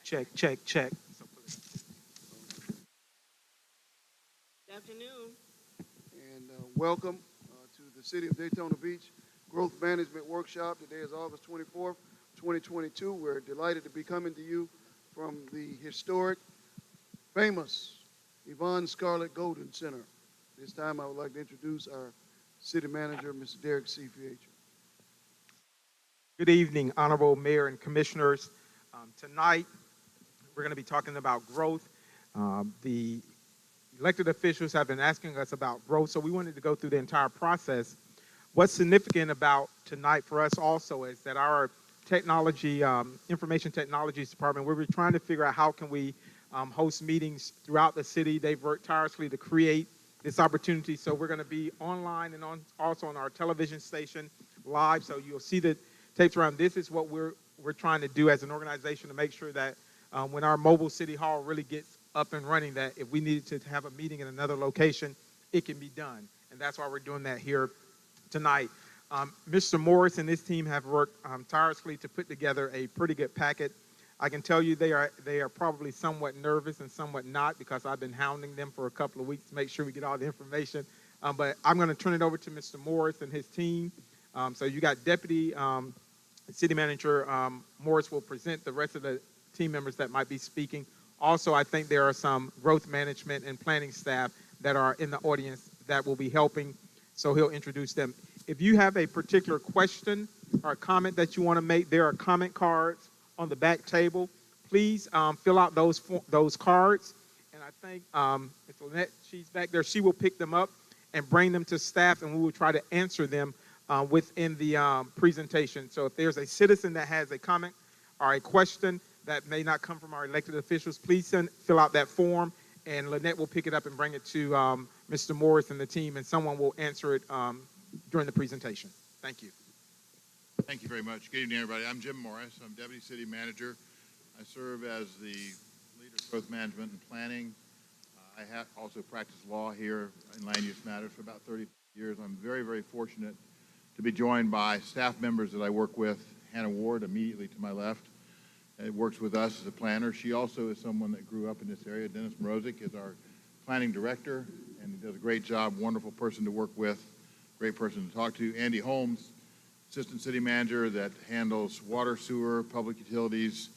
Check, check, check. Good afternoon. And welcome to the City of Daytona Beach Growth Management Workshop. Today is August 24th, 2022. We're delighted to be coming to you from the historic, famous Yvonne Scarlett-Golden Center. This time I would like to introduce our City Manager, Mr. Derek C. Fietcher. Good evening, Honorable Mayor and Commissioners. Tonight, we're going to be talking about growth. The elected officials have been asking us about growth, so we wanted to go through the entire process what's significant about tonight for us also is that our technology, information technologies department, we were trying to figure out how can we host meetings throughout the city. They've worked tirelessly to create this opportunity. So we're going to be online and also on our television station live. So you'll see the tapes around. This is what we're trying to do as an organization to make sure that when our mobile city hall really gets up and running, that if we needed to have a meeting in another location, it can be done. And that's why we're doing that here tonight. Mr. Morris and his team have worked tirelessly to put together a pretty good packet. I can tell you they are probably somewhat nervous and somewhat not, because I've been hounding them for a couple of weeks to make sure we get all the information. But I'm going to turn it over to Mr. Morris and his team. So you got Deputy City Manager Morris will present the rest of the team members that might be speaking. Also, I think there are some growth management and planning staff that are in the audience that will be helping. So he'll introduce them. If you have a particular question or comment that you want to make, there are comment cards on the back table. Please fill out those cards. And I think it's Lynette, she's back there. She will pick them up and bring them to staff, and we will try to answer them within the presentation. So if there's a citizen that has a comment or a question that may not come from our elected officials, please fill out that form, and Lynette will pick it up and bring it to Mr. Morris and the team, and someone will answer it during the presentation. Thank you. Thank you very much. Good evening, everybody. I'm Jim Morris. I'm Deputy City Manager. I serve as the leader of growth management and planning. I have also practiced law here in land use matters for about 30 years. I'm very, very fortunate to be joined by staff members that I work with. Hannah Ward, immediately to my left, works with us as a planner. She also is someone that grew up in this area. Dennis Morozic is our planning director, and he does a great job, wonderful person to work with, great person to talk to. Andy Holmes, Assistant City Manager that handles water, sewer, public utilities,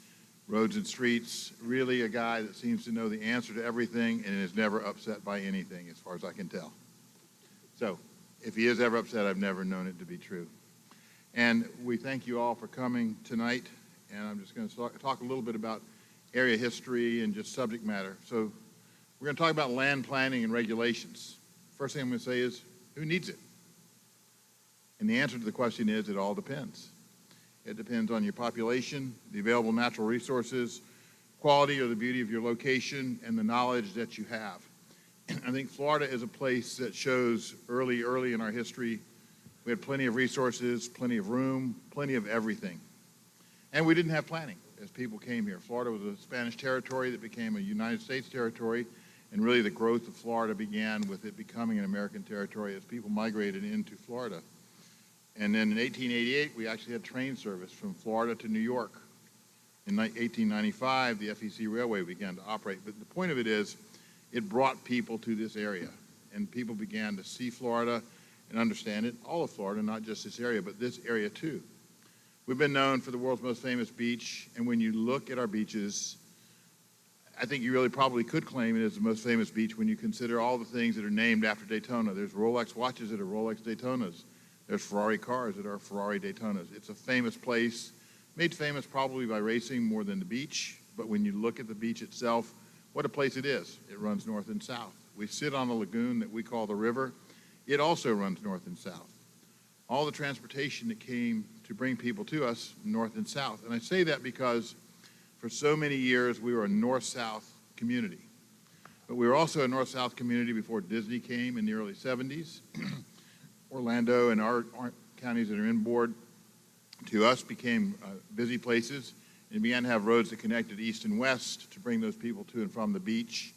roads and streets. Really a guy that seems to know the answer to everything and is never upset by anything, as far as I can tell. So if he is ever upset, I've never known it to be true. And we thank you all for coming tonight. And I'm just going to talk a little bit about area history and just subject matter. So we're going to talk about land planning and regulations. First thing I'm going to say is, who needs it? And the answer to the question is, it all depends. It depends on your population, the available natural resources, quality or the beauty of your location, and the knowledge that you have. I think Florida is a place that shows early in our history, we had plenty of resources, plenty of room, plenty of everything. And we didn't have planning as people came here. Florida was a Spanish territory that became a United States territory, and really the growth of Florida began with it becoming an American territory as people migrated into Florida. And then in 1888, we actually had train service from Florida to New York. In 1895, the FEC Railway began to operate. But the point of it is, it brought people to this area, and people began to see Florida and understand it, all of Florida, not just this area, but this area too. We've been known for the world's most famous beach, and when you look at our beaches, I think you really probably could claim it as the most famous beach when you consider all the things that are named after Daytona. There's Rolex watches that are Rolex Daytonas. There's Ferrari cars that are Ferrari Daytonas. It's a famous place, made famous probably by racing more than the beach, but when you look at the beach itself, what a place it is. It runs north and south. We sit on a lagoon that we call the river. It also runs north and south. All the transportation that came to bring people to us, north and south. And I say that because for so many years we were a north-south community. But we were also a north-south community before Disney came in the early 70s. Orlando and our counties that are inboard to us became busy places, and began to have roads that connected east and west to bring those people to and from the beach.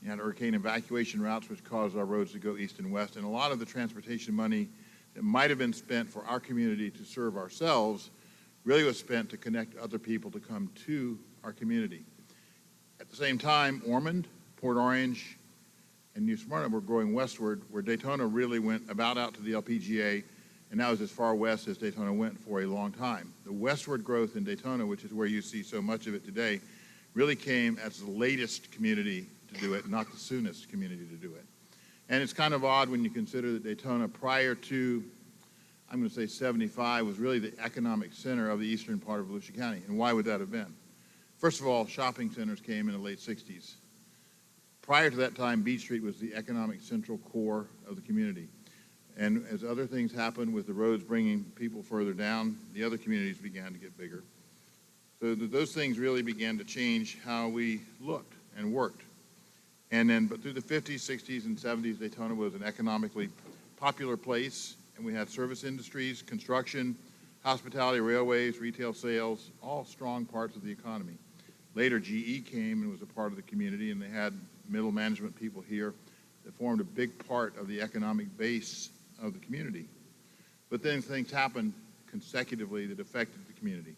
You had hurricane evacuation routes, which caused our roads to go east and west, and a lot of the transportation money that might have been spent for our community to serve ourselves really was spent to connect other people to come to our community. At the same time, Ormond, Port Orange, and New Smyrna were growing westward, where Daytona really went about out to the LPGA, and that was as far west as Daytona went for a long time. The westward growth in Daytona, which is where you see so much of it today, really came as the latest community to do it, not the soonest community to do it. And it's kind of odd when you consider that Daytona, prior to, I'm going to say 75, was really the economic center of the eastern part of Volusia County. And why would that have been? First of all, shopping centers came in the late 60s. Prior to that time, Beach Street was the economic central core of the community. And as other things happened with the roads bringing people further down, the other communities began to get bigger. So those things really began to change how we looked and worked. And then, but through the 50s, 60s, and 70s, Daytona was an economically popular place, and we had service industries, construction, hospitality, railways, retail sales, all strong parts of the economy. Later, GE came and was a part of the community, and they had middle management people here that formed a big part of the economic base of the community. But then things happened consecutively that affected the community.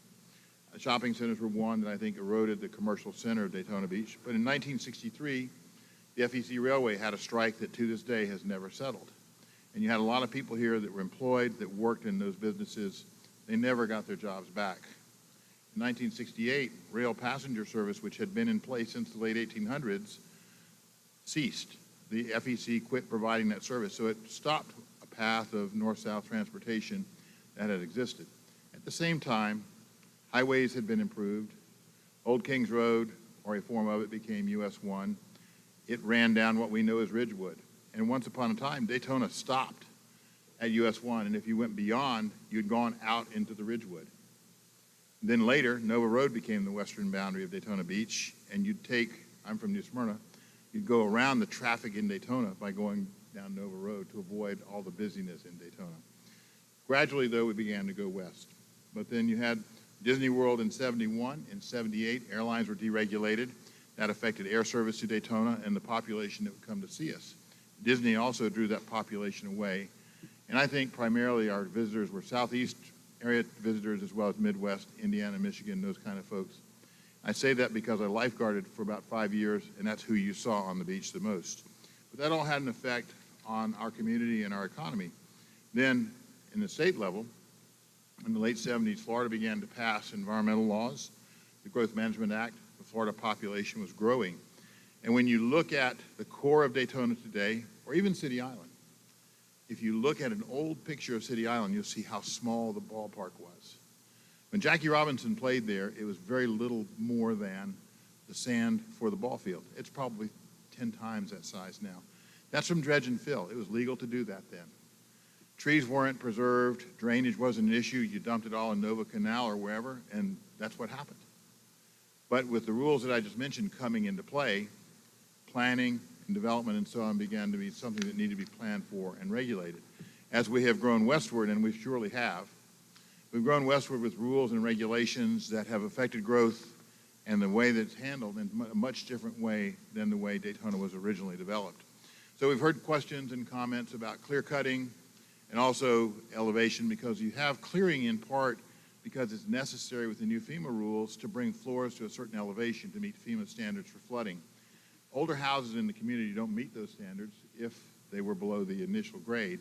Shopping centers were one that I think eroded the commercial center of Daytona Beach. But in 1963, the FEC Railway had a strike that to this day has never settled. And you had a lot of people here that were employed, that worked in those businesses. They never got their jobs back. In 1968, rail passenger service, which had been in place since the late 1800s, ceased. The FEC quit providing that service, so it stopped a path of north-south transportation that had existed. At the same time, highways had been improved. Old Kings Road, or a form of it, became US 1. It ran down what we know as Ridgewood. And once upon a time, Daytona stopped at US 1, and if you went beyond, you'd gone out into the Ridgewood. Then later, Nova Road became the western boundary of Daytona Beach, and you'd take, I'm from New Smyrna, you'd go around the traffic in Daytona by going down Nova Road to avoid all the busyness in Daytona. Gradually, though, we began to go west. But then you had Disney World in 71. In 78, airlines were deregulated. That affected air service to Daytona and the population that would come to see us. Disney also drew that population away. And I think primarily our visitors were Southeast area visitors as well as Midwest, Indiana, Michigan, those kind of folks. I say that because I lifeguarded for about 5 years, and that's who you saw on the beach the most. But that all had an effect on our community and our economy. Then, in the state level, in the late 70s, Florida began to pass environmental laws, the Growth Management Act. The Florida population was growing. And when you look at the core of Daytona today, or even City Island, if you look at an old picture of City Island, you'll see how small the ballpark was. When Jackie Robinson played there, it was very little more than the sand for the ball field. It's probably 10 times that size now. That's from dredge and fill. It was legal to do that then. Trees weren't preserved, drainage wasn't an issue. You dumped it all in Nova Canal or wherever, and that's what happened. But with the rules that I just mentioned coming into play, planning and development and so on began to be something that needed to be planned for and regulated. As we have grown westward, and we surely have, we've grown westward with rules and regulations that have affected growth and the way that it's handled in a much different way than the way Daytona was originally developed. So we've heard questions and comments about clear cutting and also elevation, because you have clearing in part because it's necessary with the new FEMA rules to bring floors to a certain elevation to meet FEMA standards for flooding. Older houses in the community don't meet those standards if they were below the initial grade.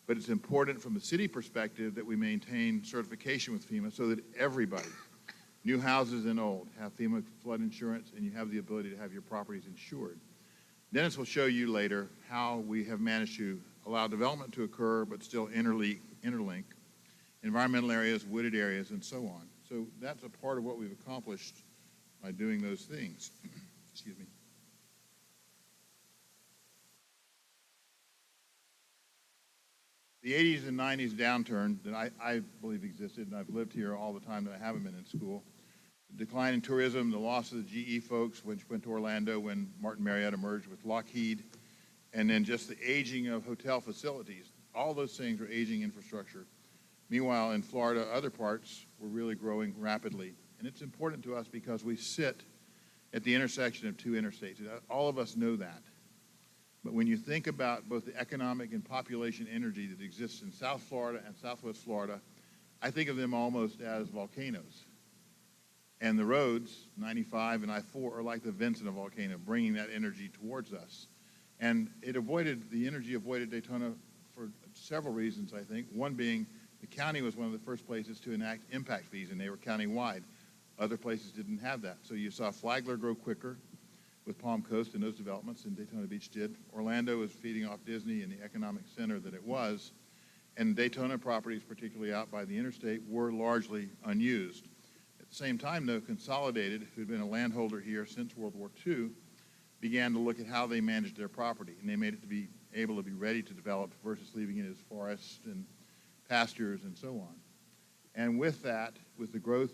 But it's important from the city perspective that we maintain certification with FEMA so that everybody, new houses and old, have FEMA flood insurance, and you have the ability to have your properties insured. Dennis will show you later how we have managed to allow development to occur but still interlink environmental areas, wooded areas, and so on. So that's a part of what we've accomplished by doing those things. Excuse me. The 80s and 90s downturn that I believe existed, and I've lived here all the time that I haven't been in school. The decline in tourism, the loss of the GE folks, which went to Orlando when Martin Marietta merged with Lockheed, and then just the aging of hotel facilities. All those things are aging infrastructure. Meanwhile, in Florida, other parts were really growing rapidly. And it's important to us because we sit at the intersection of two interstates. All of us know that. But when you think about both the economic and population energy that exists in South Florida and Southwest Florida, I think of them almost as volcanoes. And the roads, 95 and I-4, are like the vents in a volcano, bringing that energy towards us. And the energy avoided Daytona for several reasons, I think. One being the county was one of the first places to enact impact fees, and they were county-wide. Other places didn't have that. So you saw Flagler grow quicker with Palm Coast and those developments, and Daytona Beach did. Orlando was feeding off Disney and the economic center that it was. And Daytona properties, particularly out by the interstate, were largely unused. At the same time, though, Consolidated, who had been a landholder here since World War II, began to look at how they managed their property, and they made it to be able to be ready to develop versus leaving it as forests and pastures and so on. And with that, with the growth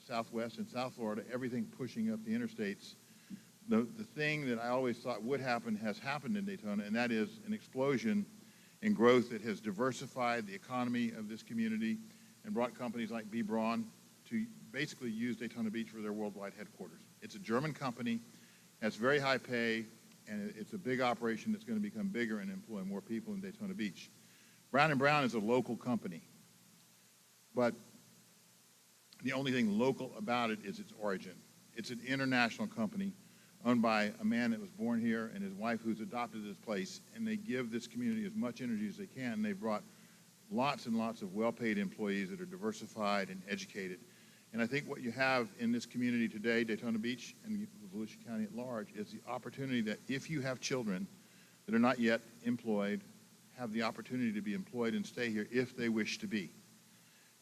Southwest and South Florida, everything pushing up the interstates, the thing that I always thought would happen has happened in Daytona, and that is an explosion in growth that has diversified the economy of this community and brought companies like B. Braun to basically use Daytona Beach for their worldwide headquarters. It's a German company, has very high pay, and it's a big operation that's going to become bigger and employ more people in Daytona Beach. Brown & Brown is a local company, but the only thing local about it is its origin. It's an international company owned by a man that was born here and his wife who's adopted this place, and they give this community as much energy as they can. They've brought lots and lots of well-paid employees that are diversified and educated. And I think what you have in this community today, Daytona Beach and Volusia County at large, is the opportunity that if you have children that are not yet employed, have the opportunity to be employed and stay here if they wish to be.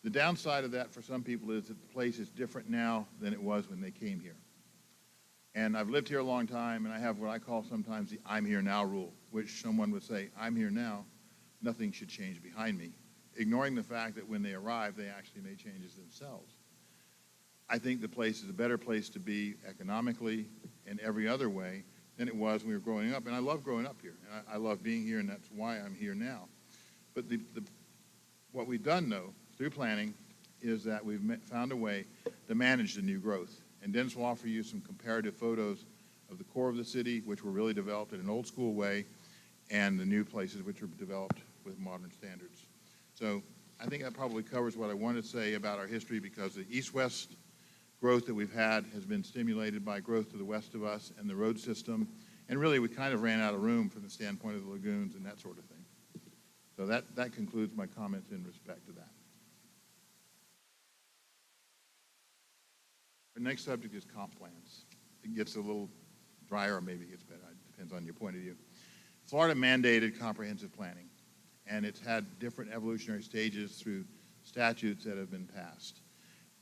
The downside of that for some people is that the place is different now than it was when they came here. And I've lived here a long time, and I have what I call sometimes the I'm here now rule, which someone would say, I'm here now, nothing should change behind me, ignoring the fact that when they arrive, they actually made changes themselves. I think the place is a better place to be economically and every other way than it was when we were growing up. And I love growing up here, and I love being here, and that's why I'm here now. But what we've done, though, through planning, is that we've found a way to manage the new growth. And Dennis will offer you some comparative photos of the core of the city, which were really developed in an old school way, and the new places which are developed with modern standards. So I think that probably covers what I wanted to say about our history, because the east-west growth that we've had has been stimulated by growth to the west of us and the road system. And really, we kind of ran out of room from the standpoint of the lagoons and that sort of thing. So that concludes my comments in respect to that. Our next subject is comp plans. It gets a little drier, or maybe it gets better. It depends on your point of view. Florida mandated comprehensive planning, and it's had different evolutionary stages through statutes that have been passed.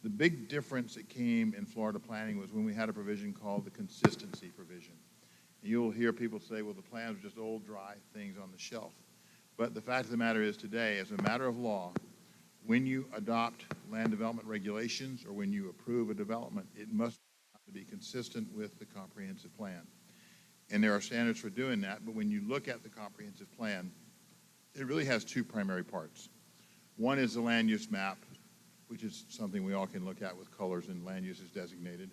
The big difference that came in Florida planning was when we had a provision called the consistency provision. And you'll hear people say, well, the plans are just old, dry things on the shelf. But the fact of the matter is today, as a matter of law, when you adopt land development regulations or when you approve a development, it must be consistent with the comprehensive plan. And there are standards for doing that, but when you look at the comprehensive plan, it really has two primary parts. One is the land use map, which is something we all can look at with colors and land uses designated.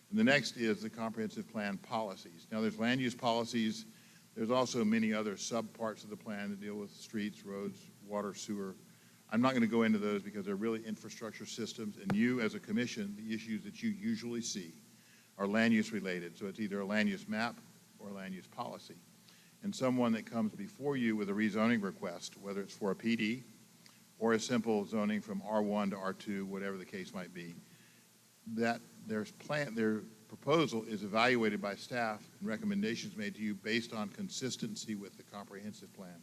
And the next is the comprehensive plan policies. Now, there's land use policies. There's also many other subparts of the plan that deal with streets, roads, water, sewer. I'm not going to go into those because they're really infrastructure systems, and you as a commission, the issues that you usually see are land use related. So it's either a land use map or a land use policy. And someone that comes before you with a rezoning request, whether it's for a PD or a simple zoning from R1 to R2, whatever the case might be, that their proposal is evaluated by staff and recommendations made to you based on consistency with the comprehensive plan.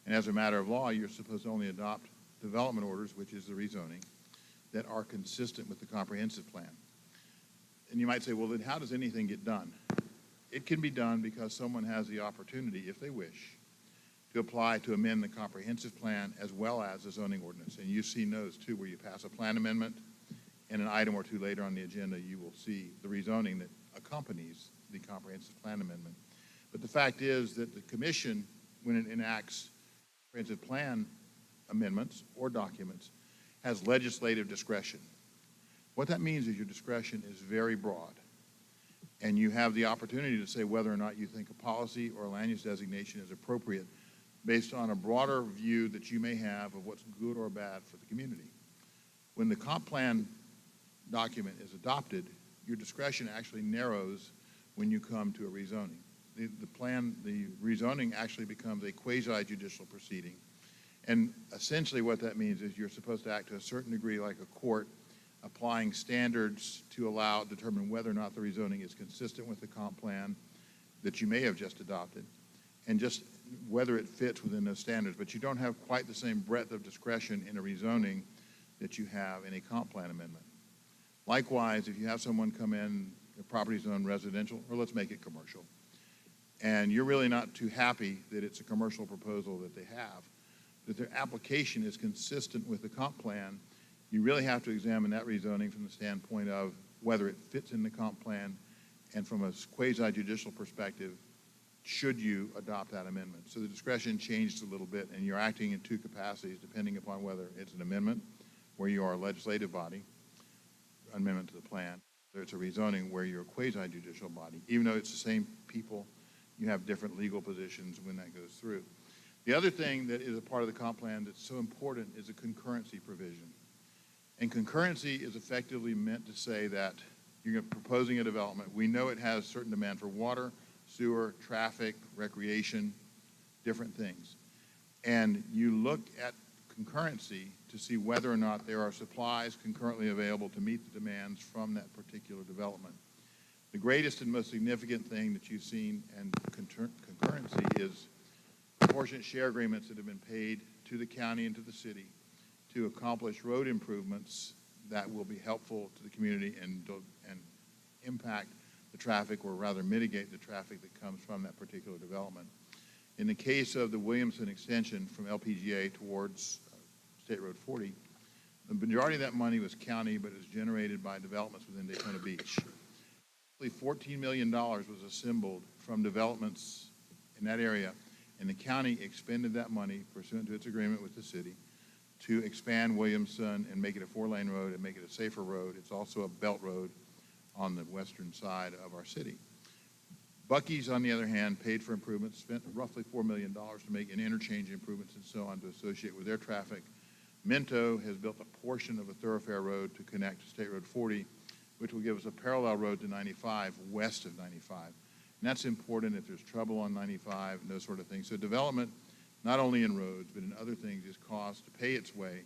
And as a matter of law, you're supposed to only adopt development orders, which is the rezoning, that are consistent with the comprehensive plan. And you might say, well, then how does anything get done? It can be done because someone has the opportunity, if they wish, to apply to amend the comprehensive plan as well as the zoning ordinance. And you've seen those too, where you pass a plan amendment, and an item or two later on the agenda, you will see the rezoning that accompanies the comprehensive plan amendment. But the fact is that the commission, when it enacts comprehensive plan amendments or documents, has legislative discretion. What that means is your discretion is very broad, and you have the opportunity to say whether or not you think a policy or a land use designation is appropriate based on a broader view that you may have of what's good or bad for the community. When the comp plan document is adopted, your discretion actually narrows when you come to a rezoning. The rezoning actually becomes a quasi-judicial proceeding. And essentially what that means is you're supposed to act to a certain degree like a court, applying standards to determine whether or not the rezoning is consistent with the comp plan that you may have just adopted, and just whether it fits within those standards. But you don't have quite the same breadth of discretion in a rezoning that you have in a comp plan amendment. Likewise, if you have someone come in, the property zone residential, or let's make it commercial, and you're really not too happy that it's a commercial proposal that they have, that their application is consistent with the comp plan, you really have to examine that rezoning from the standpoint of whether it fits in the comp plan, and from a quasi-judicial perspective, should you adopt that amendment. So the discretion changed a little bit, and you're acting in two capacities depending upon whether it's an amendment where you are a legislative body, amendment to the plan, or it's a rezoning where you're a quasi-judicial body. Even though it's the same people, you have different legal positions when that goes through. The other thing that is a part of the comp plan that's so important is a concurrency provision. And concurrency is effectively meant to say that you're proposing a development. We know it has certain demand for water, sewer, traffic, recreation, different things. And you look at concurrency to see whether or not there are supplies concurrently available to meet the demands from that particular development. The greatest and most significant thing that you've seen in concurrency is proportionate share agreements that have been paid to the county and to the city to accomplish road improvements that will be helpful to the community and impact the traffic, or rather mitigate the traffic that comes from that particular development. In the case of the Williamson extension from LPGA towards State Road 40, the majority of that money was county, but it was generated by developments within Daytona Beach. $14 million was assembled from developments in that area, and the county expended that money pursuant to its agreement with the city to expand Williamson and make it a 4-lane road and make it a safer road. It's also a belt road on the western side of our city. Buc-ee's, on the other hand, paid for improvements, spent roughly $4 million to make an interchange improvements and so on to associate with their traffic. Minto has built a portion of a thoroughfare road to connect to State Road 40, which will give us a parallel road to 95 west of 95. And that's important if there's trouble on 95 and those sort of things. So development, not only in roads, but in other things, is caused to pay its way.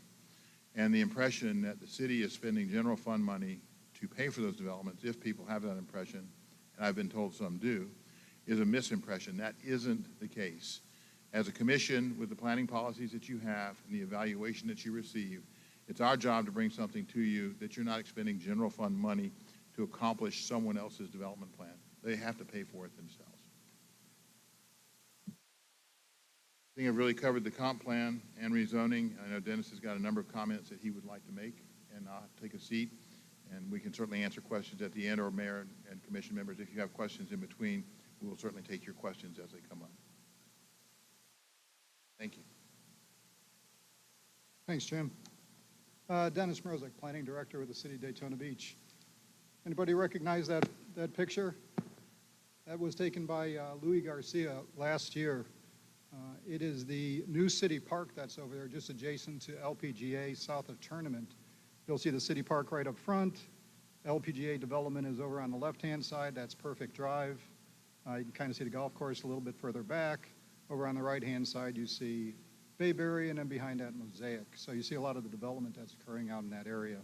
And the impression that the city is spending general fund money to pay for those developments, if people have that impression, and I've been told some do, is a misimpression. That isn't the case. As a commission, with the planning policies that you have and the evaluation that you receive, it's our job to bring something to you that you're not expending general fund money to accomplish someone else's development plan. They have to pay for it themselves. I think I've really covered the comp plan and rezoning. I know Dennis has got a number of comments that he would like to make, and I'll take a seat, and we can certainly answer questions at the end, or mayor and commission members, if you have questions in between, we will certainly take your questions as they come up. Thank you. Thanks, Jim. Dennis Mrozek, Planning Director with the City of Daytona Beach. Anybody recognize that picture? That was taken by Louis Garcia last year. It is the new city park that's over there, just adjacent to LPGA, south of Tournament. You'll see the city park right up front. LPGA development is over on the left-hand side. That's Perfect Drive. You can kind of see the golf course a little bit further back. Over on the right-hand side, you see Bayberry, and then behind that, Mosaic. So you see a lot of the development that's occurring out in that area.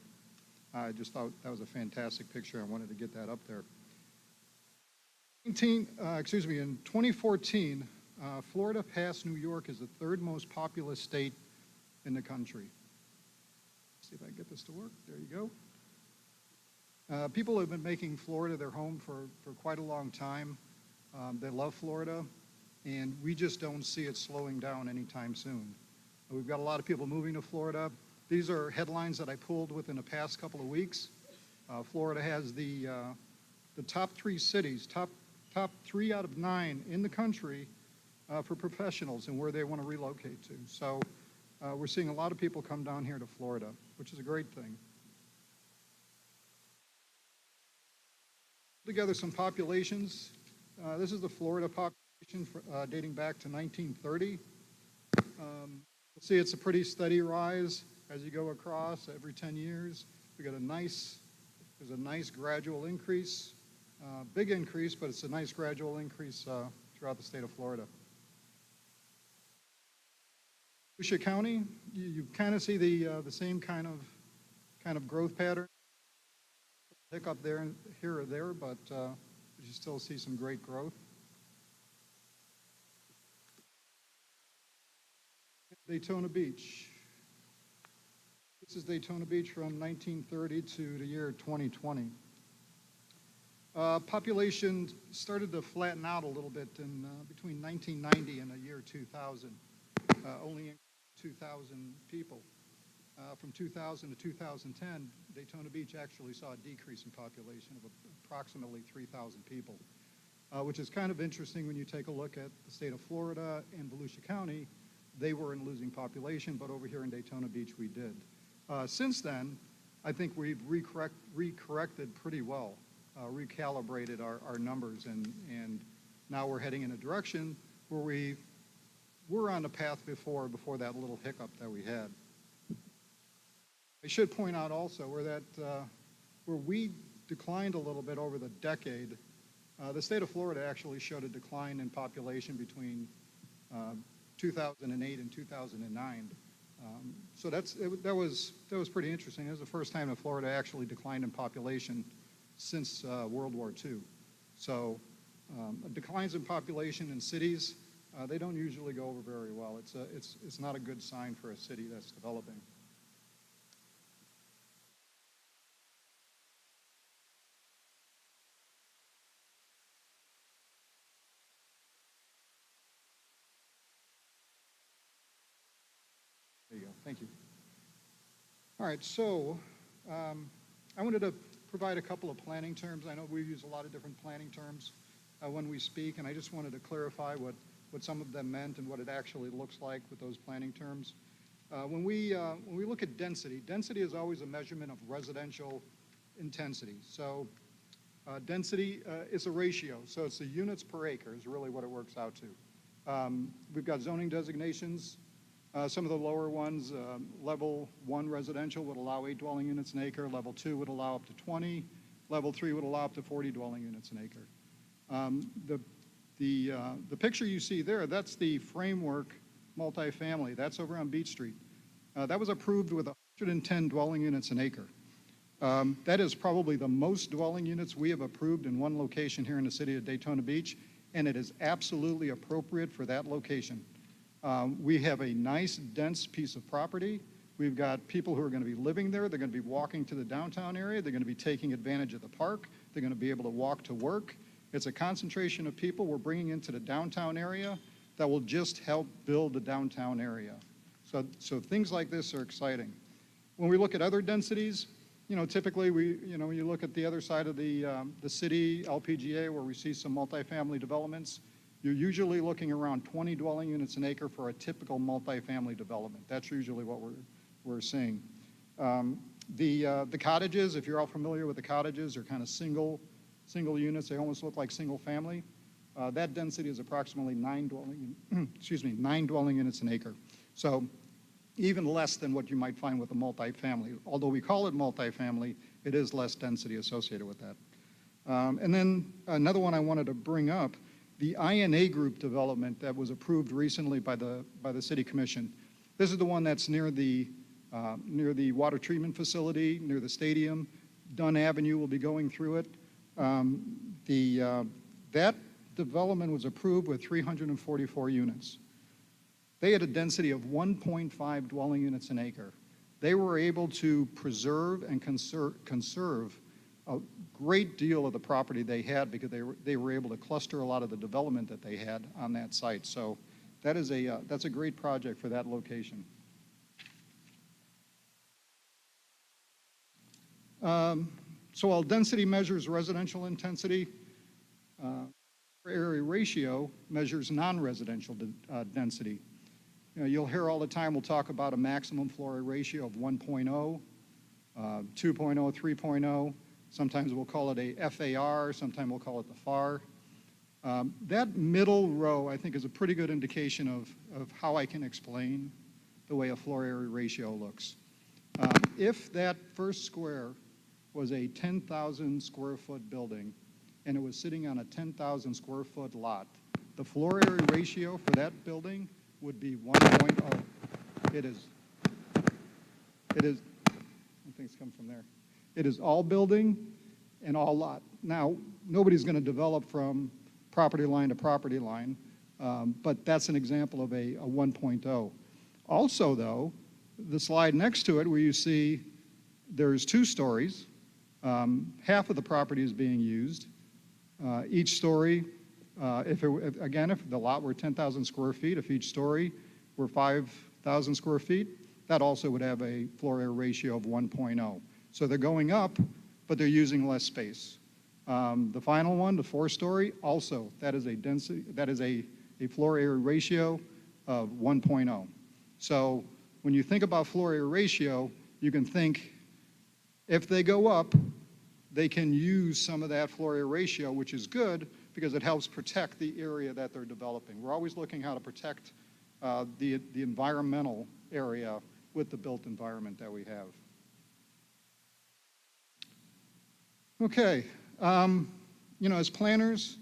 I just thought that was a fantastic picture. I wanted to get that up there. In 2014, Florida passed New York as the third most populous state in the country. Let's see if I can get this to work. There you go. People have been making Florida their home for quite a long time. They love Florida, and we just don't see it slowing down anytime soon. We've got a lot of people moving to Florida. These are headlines that I pulled within the past couple of weeks. Florida has the top 3 cities, top 3 out of 9 in the country for professionals and where they want to relocate to. So we're seeing a lot of people come down here to Florida, which is a great thing. Together some populations. This is the Florida population dating back to 1930. You'll see it's a pretty steady rise as you go across every 10 years. We got there's a nice gradual increase, big increase, but it's a nice gradual increase throughout the state of Florida. Volusia County, you kind of see the same kind of growth pattern. Pick up there and here or there, but you still see some great growth. Daytona Beach. This is Daytona Beach from 1930 to the year 2020. Population started to flatten out a little bit in between 1990 and the year 2000. Only 2,000 people. From 2000 to 2010, Daytona Beach actually saw a decrease in population of approximately 3,000 people, which is kind of interesting when you take a look at the state of Florida and Volusia County. They were in losing population, but over here in Daytona Beach we did. Since then, I think we've recorrected pretty well, recalibrated our numbers, and now we're heading in a direction where we were on the path before that little hiccup that we had. I should point out also where we declined a little bit over the decade. The state of Florida actually showed a decline in population between 2008 and 2009. So that was pretty interesting. It was the first time that Florida actually declined in population since World War II. So declines in population in cities, they don't usually go over very well. It's not a good sign for a city that's developing. There you go. Thank you. All right, so I wanted to provide a couple of planning terms. I know we use a lot of different planning terms when we speak, and I just wanted to clarify what some of them meant and what it actually looks like with those planning terms. When we look at density, density is always a measurement of residential intensity. So density is a ratio, so it's the units per acre is really what it works out to. We've got zoning designations. Some of the lower ones, level 1 residential would allow 8 dwelling units an acre, level 2 would allow up to 20, level 3 would allow up to 40 dwelling units an acre. The picture you see there, that's the framework multifamily. That's over on Beach Street. That was approved with 110 dwelling units an acre. That is probably the most dwelling units we have approved in one location here in the city of Daytona Beach, and it is absolutely appropriate for that location. We have a nice, dense piece of property. We've got people who are going to be living there. They're going to be walking to the downtown area. They're going to be taking advantage of the park. They're going to be able to walk to work. It's a concentration of people we're bringing into the downtown area that will just help build the downtown area. So things like this are exciting. When we look at other densities, typically you look at the other side of the city, LPGA, where we see some multifamily developments. You're usually looking around 20 dwelling units an acre for a typical multifamily development. That's usually what we're seeing. The cottages, if you're all familiar with the cottages, are kind of single units. They almost look like single family. That density is approximately 9 dwelling units an acre. So even less than what you might find with a multifamily. Although we call it multifamily, it is less density associated with that. And then another one I wanted to bring up, the INA group development that was approved recently by the City Commission. This is the one that's near the water treatment facility, near the stadium. Dunn Avenue will be going through it. That development was approved with 344 units. They had a density of 1.5 dwelling units an acre. They were able to preserve and conserve a great deal of the property they had because they were able to cluster a lot of the development that they had on that site. So that's a great project for that location. So while density measures residential intensity, area ratio measures non-residential density. You'll hear all the time we'll talk about a maximum floor area ratio of 1.0, 2.0, 3.0. Sometimes we'll call it a FAR, sometimes we'll call it the FAR. That middle row, I think, is a pretty good indication of how I can explain the way a floor area ratio looks. If that first square was a 10,000 square foot building and it was sitting on a 10,000 square foot lot, the floor area ratio for that building would be 1.0. It is, I think it's come from there. It is all building and all lot. Now, nobody's going to develop from property line to property line, but that's an example of a 1.0. Also, though, the slide next to it where you see there's 2 stories, half of the property is being used. Each story, if the lot were 10,000 square feet, if each story were 5,000 square feet, that also would have a floor area ratio of 1.0. So they're going up, but they're using less space. The final one, the 4-story, also that is a floor area ratio of 1.0. So when you think about floor area ratio, you can think if they go up, they can use some of that floor area ratio, which is good because it helps protect the area that they're developing. We're always looking how to protect the environmental area with the built environment that we have. Okay, as planners,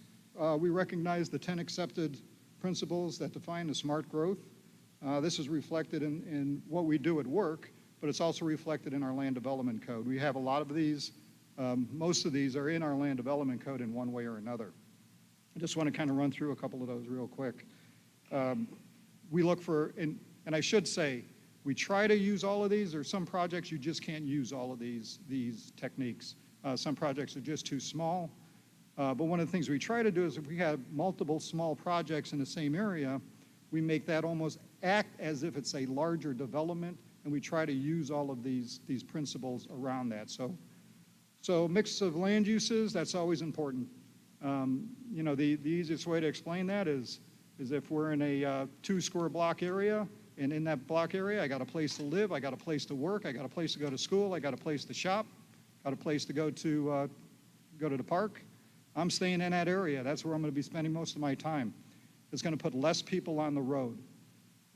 we recognize the 10 accepted principles that define the smart growth. This is reflected in what we do at work, but it's also reflected in our land development code. We have a lot of these. Most of these are in our land development code in one way or another. I just want to kind of run through a couple of those real quick. We look for, and I should say, we try to use all of these. There's some projects you just can't use all of these techniques. Some projects are just too small. But one of the things we try to do is if we have multiple small projects in the same area, we make that almost act as if it's a larger development, and we try to use all of these principles around that. So mix of land uses, that's always important. The easiest way to explain that is if we're in a 2-square block area, and in that block area, I got a place to live, I got a place to work, I got a place to go to school, I got a place to shop, got a place to go to the park. I'm staying in that area. That's where I'm going to be spending most of my time. It's going to put less people on the road.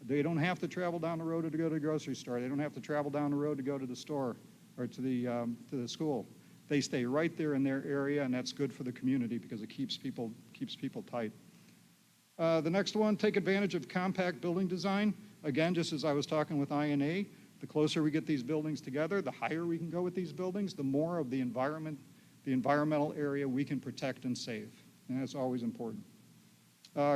They don't have to travel down the road to go to the grocery store. They don't have to travel down the road to go to the store or to the school. They stay right there in their area, and that's good for the community because it keeps people tight. The next one, take advantage of compact building design. Again, just as I was talking with INA, the closer we get these buildings together, the higher we can go with these buildings, the more of the environmental area we can protect and save, and that's always important.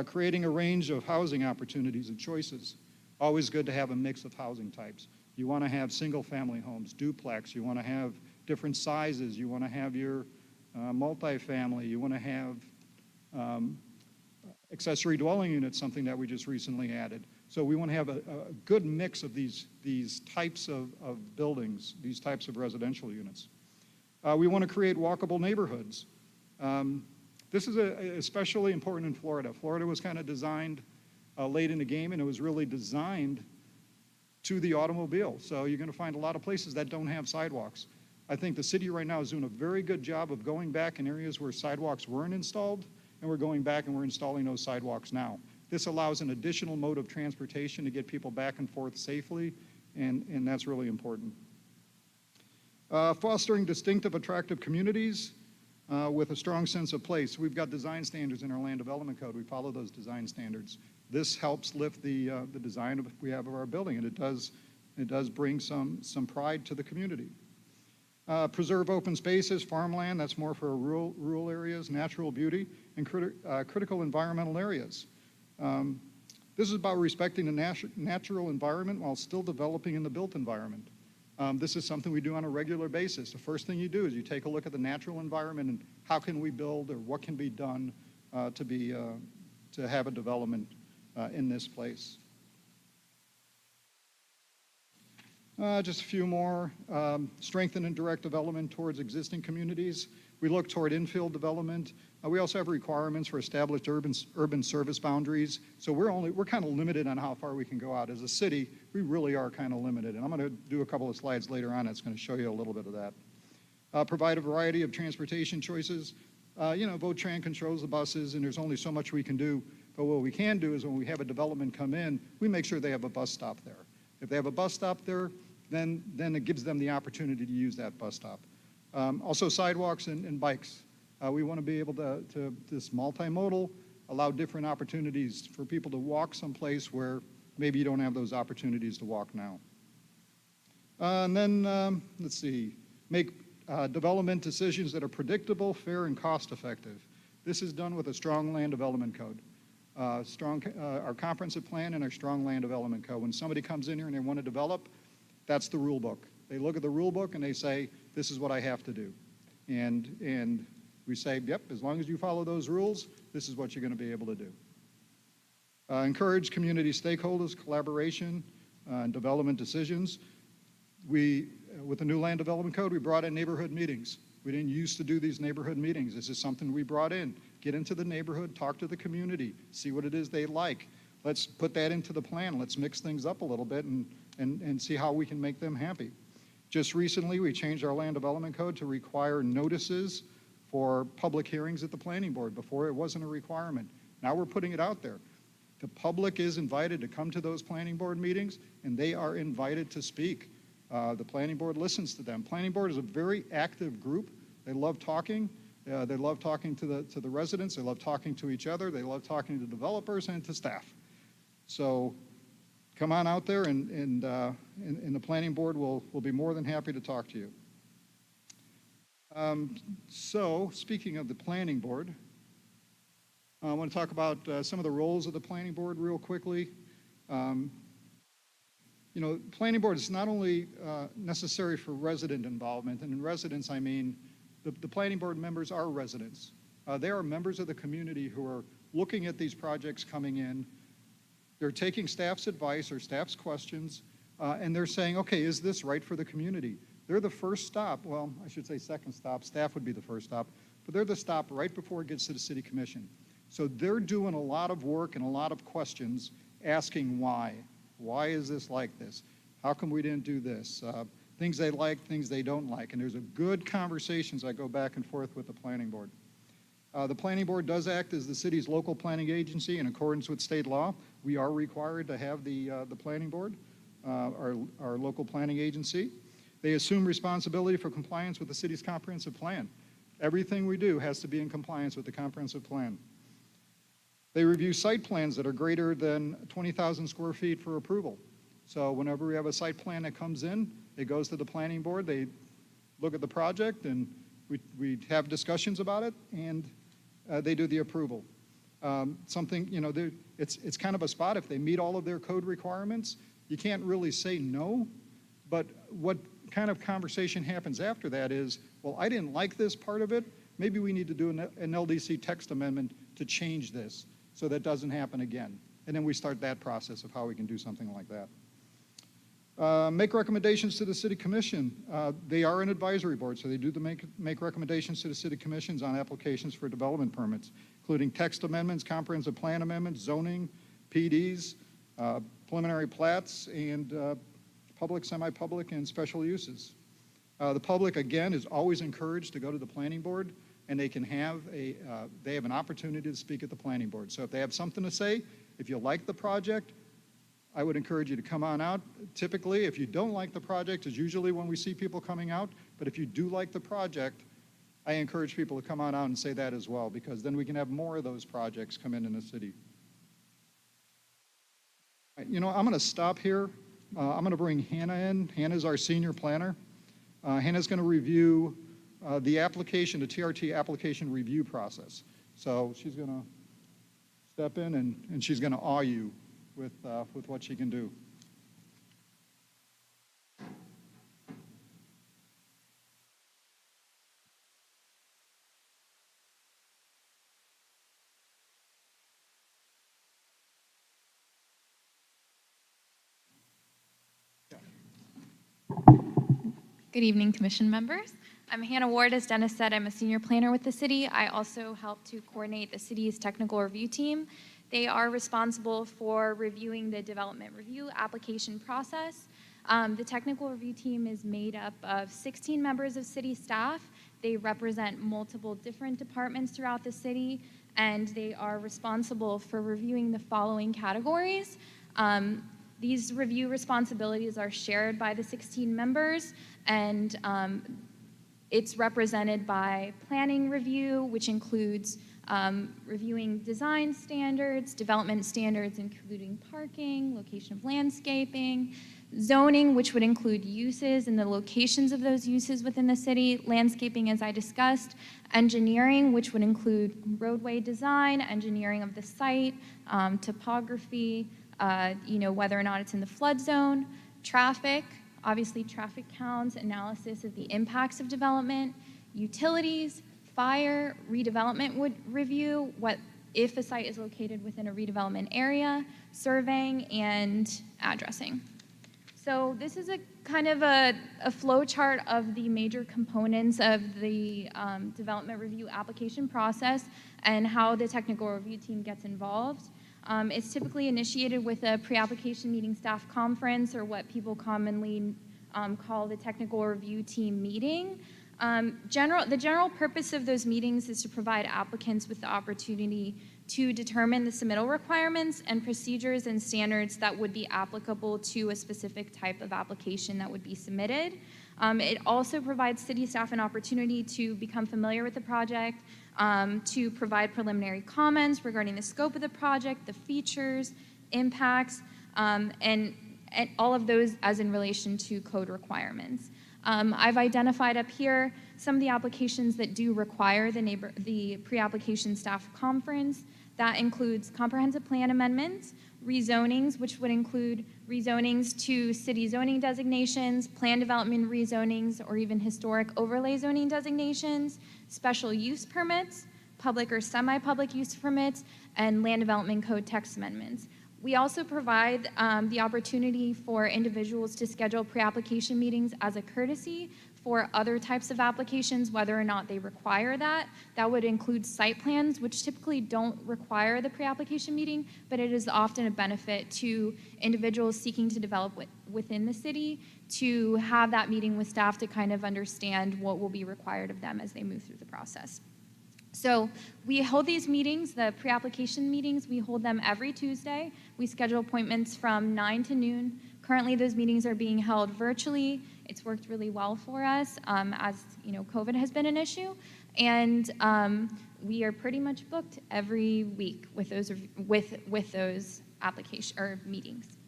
Creating a range of housing opportunities and choices. Always good to have a mix of housing types. You want to have single-family homes, duplex. You want to have different sizes. You want to have your multifamily. You want to have accessory dwelling units, something that we just recently added. So we want to have a good mix of these types of buildings, these types of residential units. We want to create walkable neighborhoods. This is especially important in Florida. Florida was kind of designed late in the game, and it was really designed to the automobile. So you're going to find a lot of places that don't have sidewalks. I think the city right now is doing a very good job of going back in areas where sidewalks weren't installed, and we're going back and we're installing those sidewalks now. This allows an additional mode of transportation to get people back and forth safely, and that's really important. Fostering distinctive, attractive communities with a strong sense of place. We've got design standards in our land development code. We follow those design standards. This helps lift the design we have of our building, and it does bring some pride to the community. Preserve open spaces, farmland, that's more for rural areas, natural beauty, and critical environmental areas. This is about respecting the natural environment while still developing in the built environment. This is something we do on a regular basis. The first thing you do is you take a look at the natural environment and how can we build or what can be done to have a development in this place. Just a few more. Strengthen and direct development towards existing communities. We look toward infill development. We also have requirements for established urban service boundaries. So we're kind of limited on how far we can go out. As a city, we really are kind of limited. And I'm going to do a couple of slides later on that's going to show you a little bit of that. Provide a variety of transportation choices. VOTRAN controls the buses, and there's only so much we can do. But what we can do is when we have a development come in, we make sure they have a bus stop there. If they have a bus stop there, then it gives them the opportunity to use that bus stop. Also sidewalks and bikes. We want to be able to this multimodal, allow different opportunities for people to walk someplace where maybe you don't have those opportunities to walk now. And then, let's see, make development decisions that are predictable, fair, and cost-effective. This is done with a strong land development code. Our comprehensive plan and our strong land development code. When somebody comes in here and they want to develop, that's the rule book. They look at the rule book and they say, this is what I have to do. And We say, yep, as long as you follow those rules, this is what you're going to be able to do. Encourage community stakeholders, collaboration, and development decisions. With the new land development code, we brought in neighborhood meetings. We didn't used to do these neighborhood meetings. This is something we brought in. Get into the neighborhood, talk to the community, see what it is they like. Let's put that into the plan. Let's mix things up a little bit and see how we can make them happy. Just recently, we changed our land development code to require notices for public hearings at the planning board. Before, it wasn't a requirement. Now we're putting it out there. The public is invited to come to those planning board meetings, and they are invited to speak. The planning board listens to them. Planning board is a very active group. They love talking. They love talking to the residents. They love talking to each other. They love talking to developers and to staff. So come on out there, and the planning board will be more than happy to talk to you. So speaking of the planning board, I want to talk about some of the roles of the planning board real quickly. You know, planning board is not only necessary for resident involvement, and in residents, I mean the planning board members are residents. They are members of the community who are looking at these projects coming in. They're taking staff's advice or staff's questions, and they're saying, okay, is this right for the community? They're the first stop. Well, I should say second stop. Staff would be the first stop, but they're the stop right before it gets to the city commission. So they're doing a lot of work and a lot of questions asking why. Why is this like this? How come we didn't do this? Things they like, things they don't like. And there's a good conversations that go back and forth with the planning board. The planning board does act as the city's local planning agency in accordance with state law. We are required to have the planning board, our local planning agency. They assume responsibility for compliance with the city's comprehensive plan. Everything we do has to be in compliance with the comprehensive plan. They review site plans that are greater than 20,000 square feet for approval. So whenever we have a site plan that comes in, it goes to the planning board. They look at the project, and we have discussions about it, and they do the approval. Something, you know, it's kind of a spot. If they meet all of their code requirements, you can't really say no, but what kind of conversation happens after that is, well, I didn't like this part of it. Maybe we need to do an LDC text amendment to change this so that doesn't happen again. And then we start that process of how we can do something like that. Make recommendations to the city commission. They are an advisory board, so they do make recommendations to the city commissions on applications for development permits, including text amendments, comprehensive plan amendments, zoning, PDs, preliminary plats, and public, semi-public, and special uses. The public, again, is always encouraged to go to the planning board, and they can have they have an opportunity to speak at the planning board. So if they have something to say, if you like the project, I would encourage you to come on out. Typically, if you don't like the project, is usually when we see people coming out, but if you do like the project, I encourage people to come on out and say that as well, because then we can have more of those projects come in the city. You know, I'm going to stop here. I'm going to bring Hannah in. Hannah's our senior planner. Hannah's going to review the application, the TRT application review process. So she's going to step in and she's going to awe you with what she can do. Good evening, commission members. I'm Hannah Ward. As Dennis said, I'm a senior planner with the city. I also help to coordinate the city's technical review team. They are responsible for reviewing the development review application process. The technical review team is made up of 16 members of city staff. They represent multiple different departments throughout the city, and they are responsible for reviewing the following categories. These review responsibilities are shared by the 16 members, and it's represented by planning review, which includes reviewing design standards, development standards, including parking, location of landscaping, zoning, which would include uses and the locations of those uses within the city, landscaping, as I discussed, engineering, which would include roadway design, engineering of the site, topography, whether or not it's in the flood zone, traffic, obviously traffic counts, analysis of the impacts of development, utilities, fire redevelopment review, what if a site is located within a redevelopment area, surveying, and addressing. So this is a kind of a flow chart of the major components of the development review application process and how the technical review team gets involved. It's typically initiated with a pre-application meeting staff conference, or what people commonly call the technical review team meeting. The general purpose of those meetings is to provide applicants with the opportunity to determine the submittal requirements and procedures and standards that would be applicable to a specific type of application that would be submitted. It also provides city staff an opportunity to become familiar with the project, to provide preliminary comments regarding the scope of the project, the features, impacts, and all of those as in relation to code requirements. I've identified up here some of the applications that do require the pre-application staff conference. That includes comprehensive plan amendments, rezonings, which would include rezonings to city zoning designations, plan development rezonings, or even historic overlay zoning designations, special use permits, public or semi-public use permits, and land development code text amendments. We also provide the opportunity for individuals to schedule pre-application meetings as a courtesy for other types of applications, whether or not they require that. That would include site plans, which typically don't require the pre-application meeting, but it is often a benefit to individuals seeking to develop within the city to have that meeting with staff to kind of understand what will be required of them as they move through the process. So we hold these meetings, the pre-application meetings, we hold them every Tuesday. We schedule appointments from 9 to noon. Currently, those meetings are being held virtually. It's worked really well for us, as you know, COVID has been an issue, and we are pretty much booked every week with those application or meetings.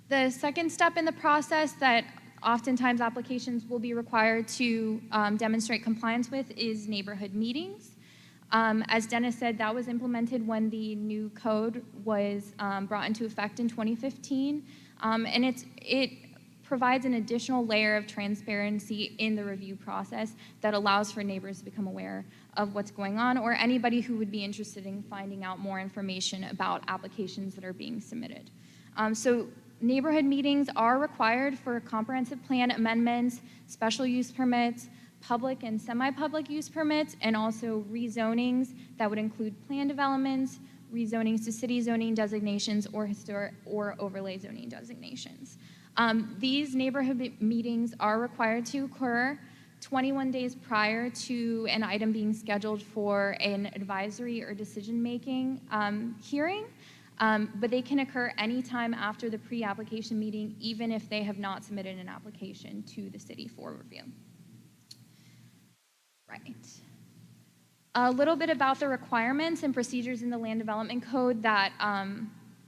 The second step in the process that oftentimes applications will be required to demonstrate compliance with is neighborhood meetings. As Dennis said, that was implemented when the new code was brought into effect in 2015, and it provides an additional layer of transparency in the review process that allows for neighbors to become aware of what's going on, or anybody who would be interested in finding out more information about applications that are being submitted. So neighborhood meetings are required for comprehensive plan amendments, special use permits, public and semi-public use permits, and also rezonings that would include plan developments, rezonings to city zoning designations, or historic or overlay zoning designations. These neighborhood meetings are required to occur 21 days prior to an item being scheduled for an advisory or decision-making hearing, but they can occur anytime after the pre-application meeting, even if they have not submitted an application to the city for review. Right. A little bit about the requirements and procedures in the Land Development Code that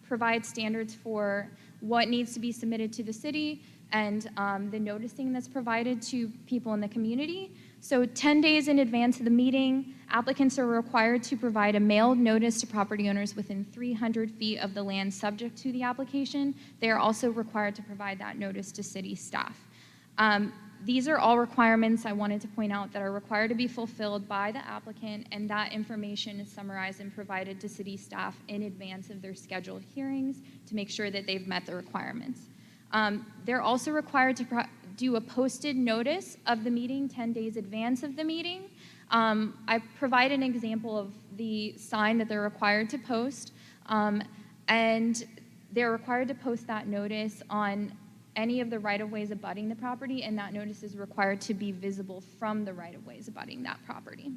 provide standards for what needs to be submitted to the city and the noticing that's provided to people in the community. So 10 days in advance of the meeting, applicants are required to provide a mailed notice to property owners within 300 feet of the land subject to the application. They are also required to provide that notice to city staff. These are all requirements I wanted to point out that are required to be fulfilled by the applicant, and that information is summarized and provided to city staff in advance of their scheduled hearings to make sure that they've met the requirements. They're also required to do a posted notice of the meeting 10 days advance of the meeting. I provide an example of the sign that they're required to post, and they're required to post that notice on any of the right-of-ways abutting the property, and that notice is required to be visible from the right-of-ways abutting that property.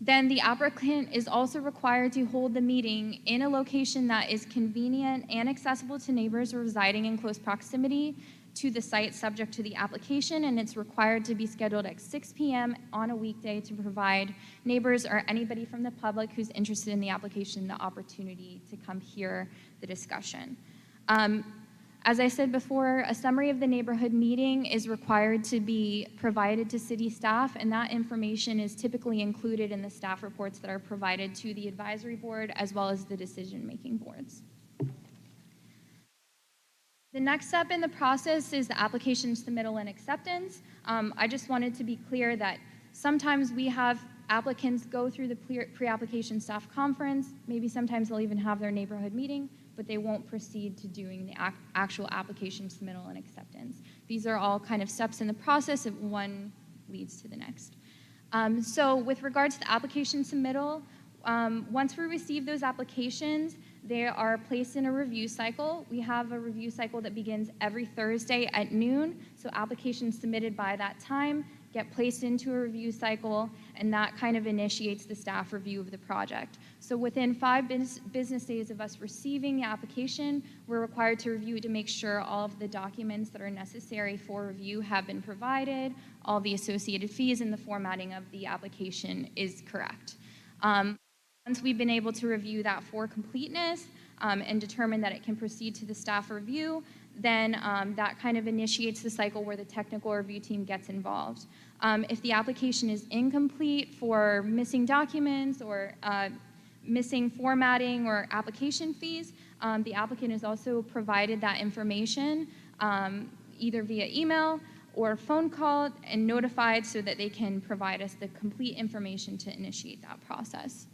Then the applicant is also required to hold the meeting in a location that is convenient and accessible to neighbors residing in close proximity to the site subject to the application, and it's required to be scheduled at 6 p.m. on a weekday to provide neighbors or anybody from the public who's interested in the application the opportunity to come hear the discussion. As I said before, a summary of the neighborhood meeting is required to be provided to city staff, and that information is typically included in the staff reports that are provided to the advisory board as well as the decision-making boards. The next step in the process is the application submittal and acceptance. I just wanted to be clear that Sometimes we have applicants go through the pre-application staff conference, maybe sometimes they'll even have their neighborhood meeting, but they won't proceed to doing the actual application submittal and acceptance. These are all kind of steps in the process of one leads to the next. So with regard to the application submittal, once we receive those applications, they are placed in a review cycle. We have a review cycle that begins every Thursday at noon, so applications submitted by that time get placed into a review cycle, and that kind of initiates the staff review of the project. So within 5 business days of us receiving the application, we're required to review it to make sure all of the documents that are necessary for review have been provided, all the associated fees, and the formatting of the application is correct. Once we've been able to review that for completeness and determine that it can proceed to the staff review, then that kind of initiates the cycle where the technical review team gets involved. If the application is incomplete for missing documents or missing formatting or application fees, the applicant is also provided that information either via email or phone call and notified so that they can provide us the complete information to initiate that process.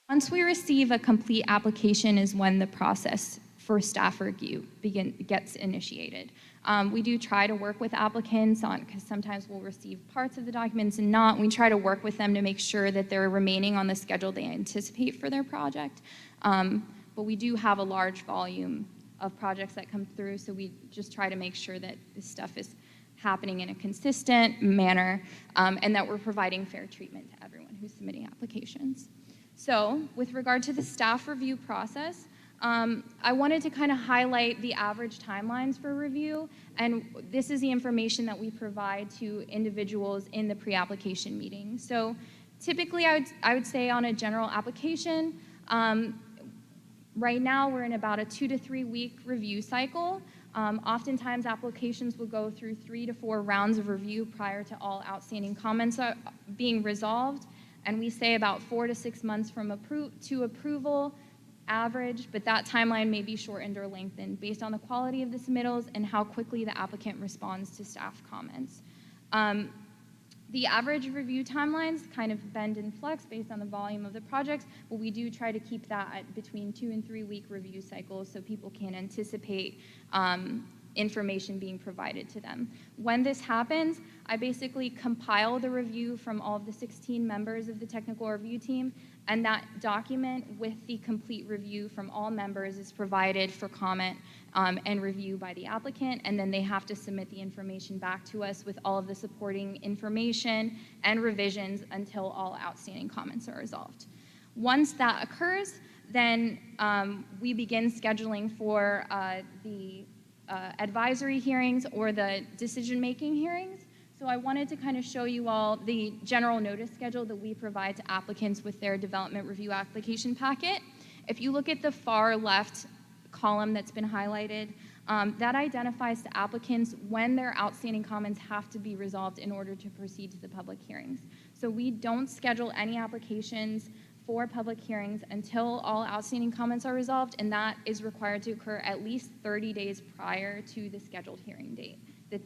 Once we receive a complete application is when the process for staff review gets initiated. We do try to work with applicants on, because sometimes we'll receive parts of the documents and not. We try to work with them to make sure that they're remaining on the schedule they anticipate for their project. But we do have a large volume of projects that come through, so we just try to make sure that this stuff is happening in a consistent manner and that we're providing fair treatment to everyone who's submitting applications. So with regard to the staff review process, I wanted to kind of highlight the average timelines for review, and this is the information that we provide to individuals in the pre-application meeting. So typically I would say on a general application, right now we're in about a 2 to 3 week review cycle. Oftentimes applications will go through 3 to 4 rounds of review prior to all outstanding comments being resolved. And we say about 4 to 6 months from approval average, but that timeline may be shortened or lengthened based on the quality of the submittals and how quickly the applicant responds to staff comments. The average review timelines kind of bend and flex based on the volume of the projects, but we do try to keep that at between 2 and 3 week review cycles so people can anticipate information being provided to them. When this happens, I basically compile the review from all of the 16 members of the technical review team, and that document with the complete review from all members is provided for comment and review by the applicant, and then they have to submit the information back to us with all of the supporting information and revisions until all outstanding comments are resolved. Once that occurs, then we begin scheduling for the advisory hearings or the decision-making hearings. So I wanted to kind of show you all the general notice schedule that we provide to applicants with their development review application packet. If you look at the far left column that's been highlighted, that identifies to applicants when their outstanding comments have to be resolved in order to proceed to the public hearings. So we don't schedule any applications for public hearings until all outstanding comments are resolved, and that is required to occur at least 30 days prior to the scheduled hearing date that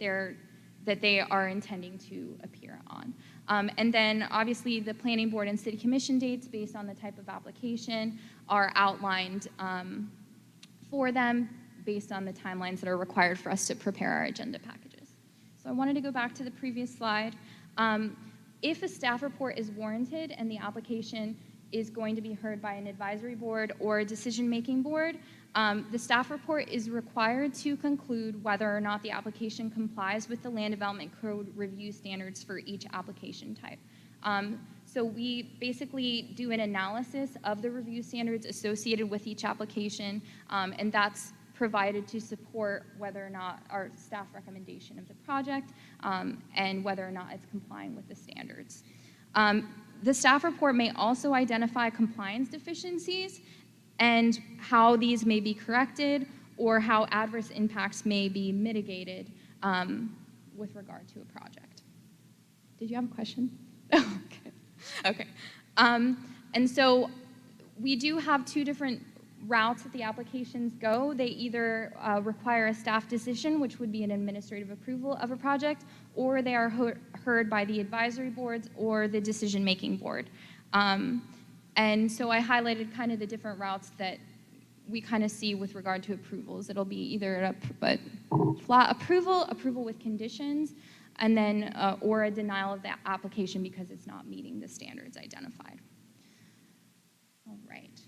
they are intending to appear on. And then obviously the planning board and city commission dates based on the type of application are outlined for them based on the timelines that are required for us to prepare our agenda packages. So I wanted to go back to the previous slide. If a staff report is warranted and the application is going to be heard by an advisory board or a decision-making board, the staff report is required to conclude whether or not the application complies with the Land Development Code review standards for each application type. So we basically do an analysis of the review standards associated with each application, and that's provided to support whether or not our staff recommendation of the project and whether or not it's complying with the standards. The staff report may also identify compliance deficiencies and how these may be corrected or how adverse impacts may be mitigated with regard to a project. Did you have a question? Okay. And so we do have 2 different routes that the applications go, they either require a staff decision, which would be an administrative approval of a project, or they are heard by the advisory boards or the decision-making board. And so I highlighted kind of the different routes that we kind of see with regard to approvals. It'll be either a flat approval, approval with conditions, and then or a denial of the application because it's not meeting the standards identified. All right.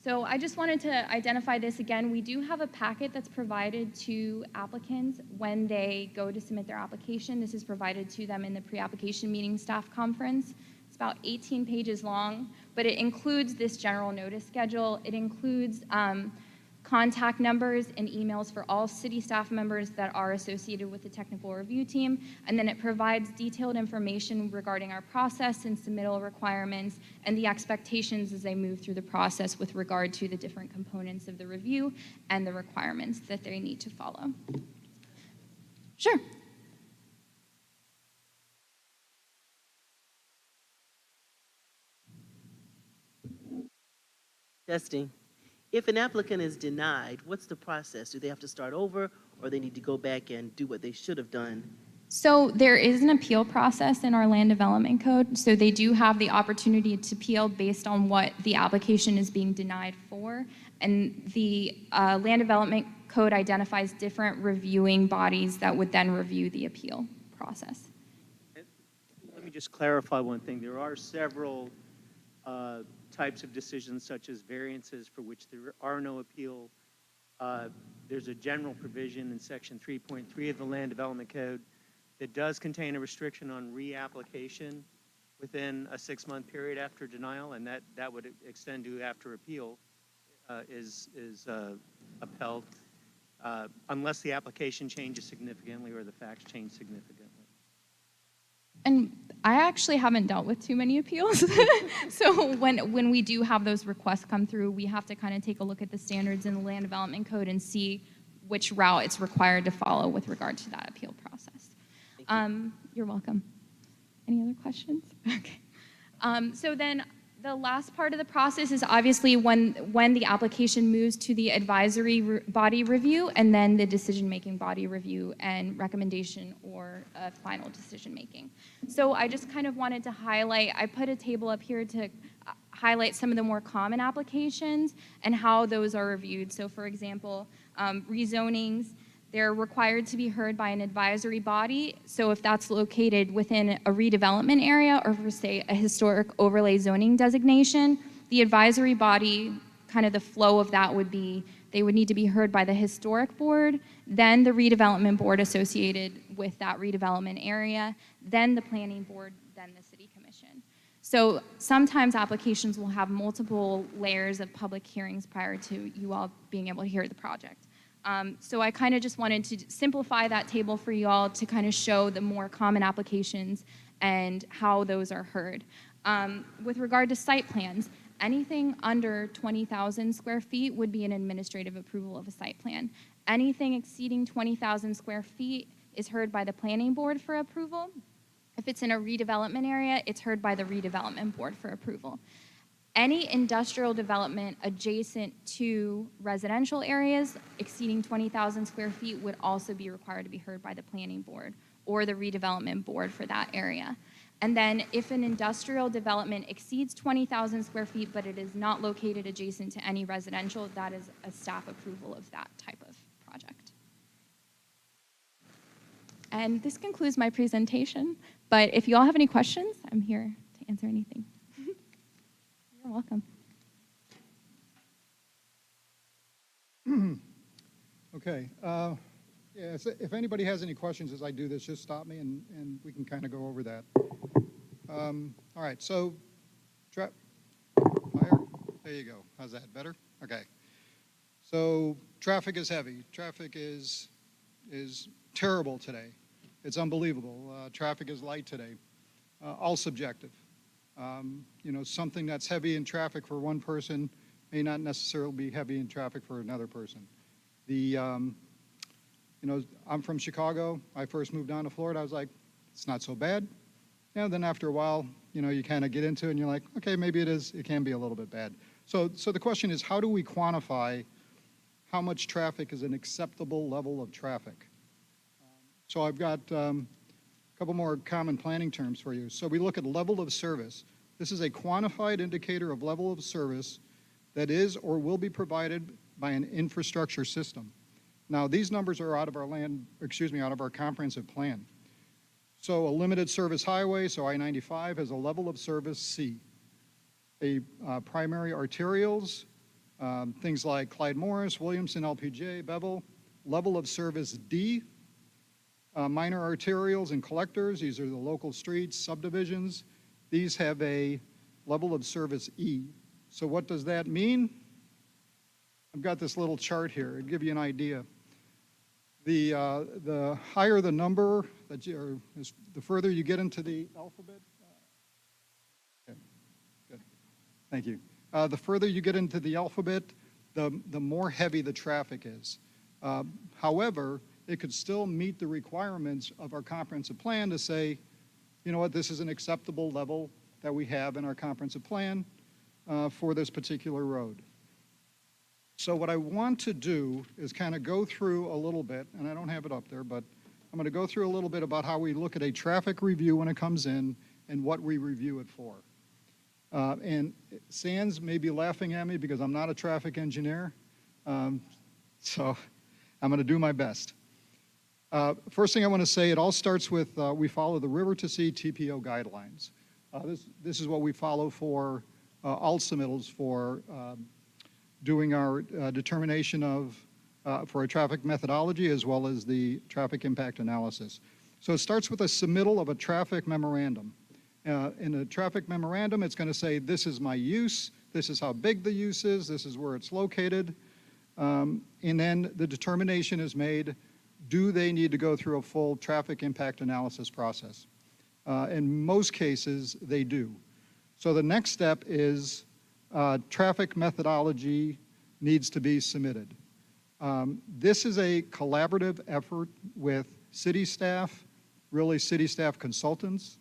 So I just wanted to identify this again. We do have a packet that's provided to applicants when they go to submit their application. This is provided to them in the pre-application meeting staff conference. It's about 18 pages long, but it includes this general notice schedule. It includes contact numbers and emails for all city staff members that are associated with the technical review team, and then it provides detailed information regarding our process and submittal requirements and the expectations as they move through the process with regard to the different components of the review and the requirements that they need to follow. Sure. Testing. If an applicant is denied, what's the process? Do they have to start over, or they need to go back and do what they should have done? So there is an appeal process in our land development code. So they do have the opportunity to appeal based on what the application is being denied for. And the land development code identifies different reviewing bodies that would then review the appeal process. Let me just clarify one thing. There are several types of decisions, such as variances, for which there are no appeal. There's a general provision in Section 3.3 of the Land Development Code that does contain a restriction on reapplication within a 6-month period after denial, and that would extend to after appeal is upheld, unless the application changes significantly or the facts change significantly. And I actually haven't dealt with too many appeals. So when we do have those requests come through, we have to kind of take a look at the standards in the land development code and see which route it's required to follow with regard to that appeal process. You're welcome. Any other questions? Okay. So then the last part of the process is obviously when the application moves to the advisory body review and then the decision-making body review and recommendation or final decision-making. So I just kind of wanted to highlight, I put a table up here to highlight some of the more common applications and how those are reviewed. So for example, rezonings, they're required to be heard by an advisory body. So if that's located within a redevelopment area or for, say, a historic overlay zoning designation, the advisory body, kind of the flow of that would be, they would need to be heard by the historic board, then the redevelopment board associated with that redevelopment area, then the planning board, then the city commission. So sometimes applications will have multiple layers of public hearings prior to you all being able to hear the project. So I kind of just wanted to simplify that table for you all to kind of show the more common applications and how those are heard. With regard to site plans, anything under 20,000 square feet would be an administrative approval of a site plan. Anything exceeding 20,000 square feet is heard by the planning board for approval. If it's in a redevelopment area, it's heard by the redevelopment board for approval. Any industrial development adjacent to residential areas exceeding 20,000 square feet would also be required to be heard by the planning board or the redevelopment board for that area. And then if an industrial development exceeds 20,000 square feet, but it is not located adjacent to any residential, that is a staff approval of that type of project. And this concludes my presentation, but if you all have any questions, I'm here to answer anything. You're welcome. Okay. Yeah, so if anybody has any questions as I do this, just stop me and we can kind of go over that. All right, so fire. There you go. How's that? Better? Okay. So traffic is heavy. Traffic is terrible today. It's unbelievable. Traffic is light today. All subjective. You know, something that's heavy in traffic for one person may not necessarily be heavy in traffic for another person. You know, I'm from Chicago. I first moved down to Florida. I was like, it's not so bad. Yeah, then after a while, you know, you kind of get into it and you're like, okay, maybe it is. It can be a little bit bad. So the question is, how do we quantify how much traffic is an acceptable level of traffic? So I've got a couple more common planning terms for you. So we look at level of service. This is a quantified indicator of level of service that is or will be provided by an infrastructure system. Now, these numbers are out of our comprehensive plan. So a limited service highway, so I-95, has a level of service C. Primary arterials, things like Clyde Morris, Williamson, LPJ, Bevel, level of service D. Minor arterials and collectors, these are the local streets, subdivisions. These have a level of service E. So what does that mean? I've got this little chart here to give you an idea. The higher the number, the further you get into the alphabet. Okay, good. Thank you. The further you get into the alphabet, the more heavy the traffic is. However, it could still meet the requirements of our comprehensive plan to say, you know what, this is an acceptable level that we have in our comprehensive plan for this particular road. So what I want to do is kind of go through a little bit, and I don't have it up there, but I'm going to go through a little bit about how we look at a traffic review when it comes in and what we review it for. And Sands may be laughing at me because I'm not a traffic engineer, so I'm going to do my best. First thing I want to say, it all starts with we follow the River to Sea TPO guidelines. This is what we follow for all submittals for doing our determination of for a traffic methodology as well as the traffic impact analysis. So it starts with a submittal of a traffic memorandum. In a traffic memorandum, it's going to say, this is my use, this is how big the use is, this is where it's located, and then the determination is made, do they need to go through a full traffic impact analysis process? In most cases, they do. So the next step is traffic methodology needs to be submitted. This is a collaborative effort with city staff, really city staff consultants,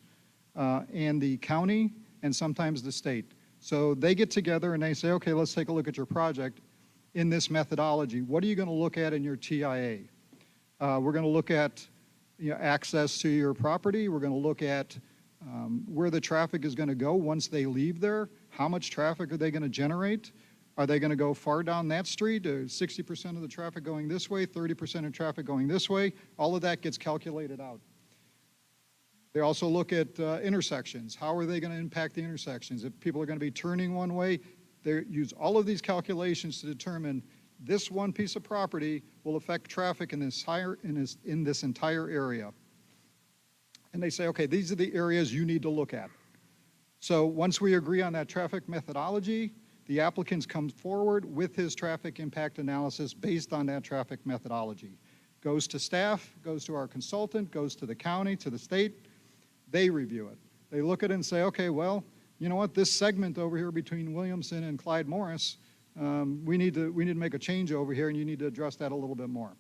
and the county, and sometimes the state. So they get together and they say, okay, let's take a look at your project in this methodology. What are you going to look at in your TIA? We're going to look at access to your property. We're going to look at where the traffic is going to go once they leave there. How much traffic are they going to generate? Are they going to go far down that street? 60% of the traffic going this way, 30% of traffic going this way? All of that gets calculated out. They also look at intersections. How are they going to impact the intersections? If people are going to be turning one way, they use all of these calculations to determine this one piece of property will affect traffic in this entire area. And they say, okay, these are the areas you need to look at. So once we agree on that traffic methodology, the applicant comes forward with his traffic impact analysis based on that traffic methodology. Goes to staff, goes to our consultant, goes to the county, to the state. They review it. They look at it and say, okay, well, you know what, this segment over here between Williamson and Clyde Morris, we need to make a change over here, and you need to address that a little bit more.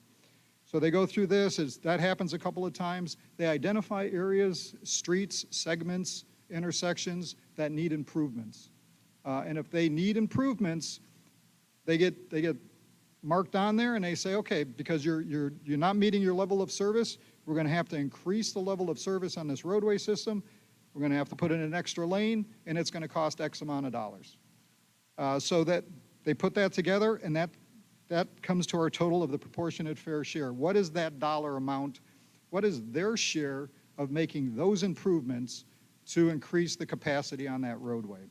So they go through this. That happens a couple of times. They identify areas, streets, segments, intersections that need improvements. And if they need improvements, they get marked on there, and they say, okay, because you're not meeting your level of service, we're going to have to increase the level of service on this roadway system. We're going to have to put in an extra lane, and it's going to cost X amount of dollars. So that they put that together, and that comes to our total of the proportionate fair share. What is that dollar amount? What is their share of making those improvements to increase the capacity on that roadway?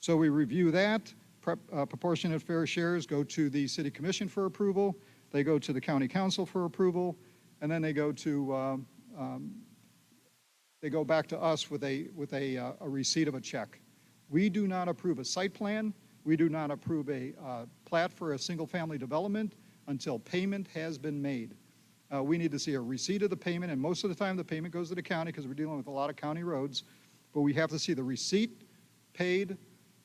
So we review that. Proportionate fair shares go to the city commission for approval. They go to the county council for approval, and then they go back to us with a receipt of a check. We do not approve a site plan. We do not approve a plat for a single-family development until payment has been made. We need to see a receipt of the payment, and most of the time the payment goes to the county because we're dealing with a lot of county roads. But we have to see the receipt paid,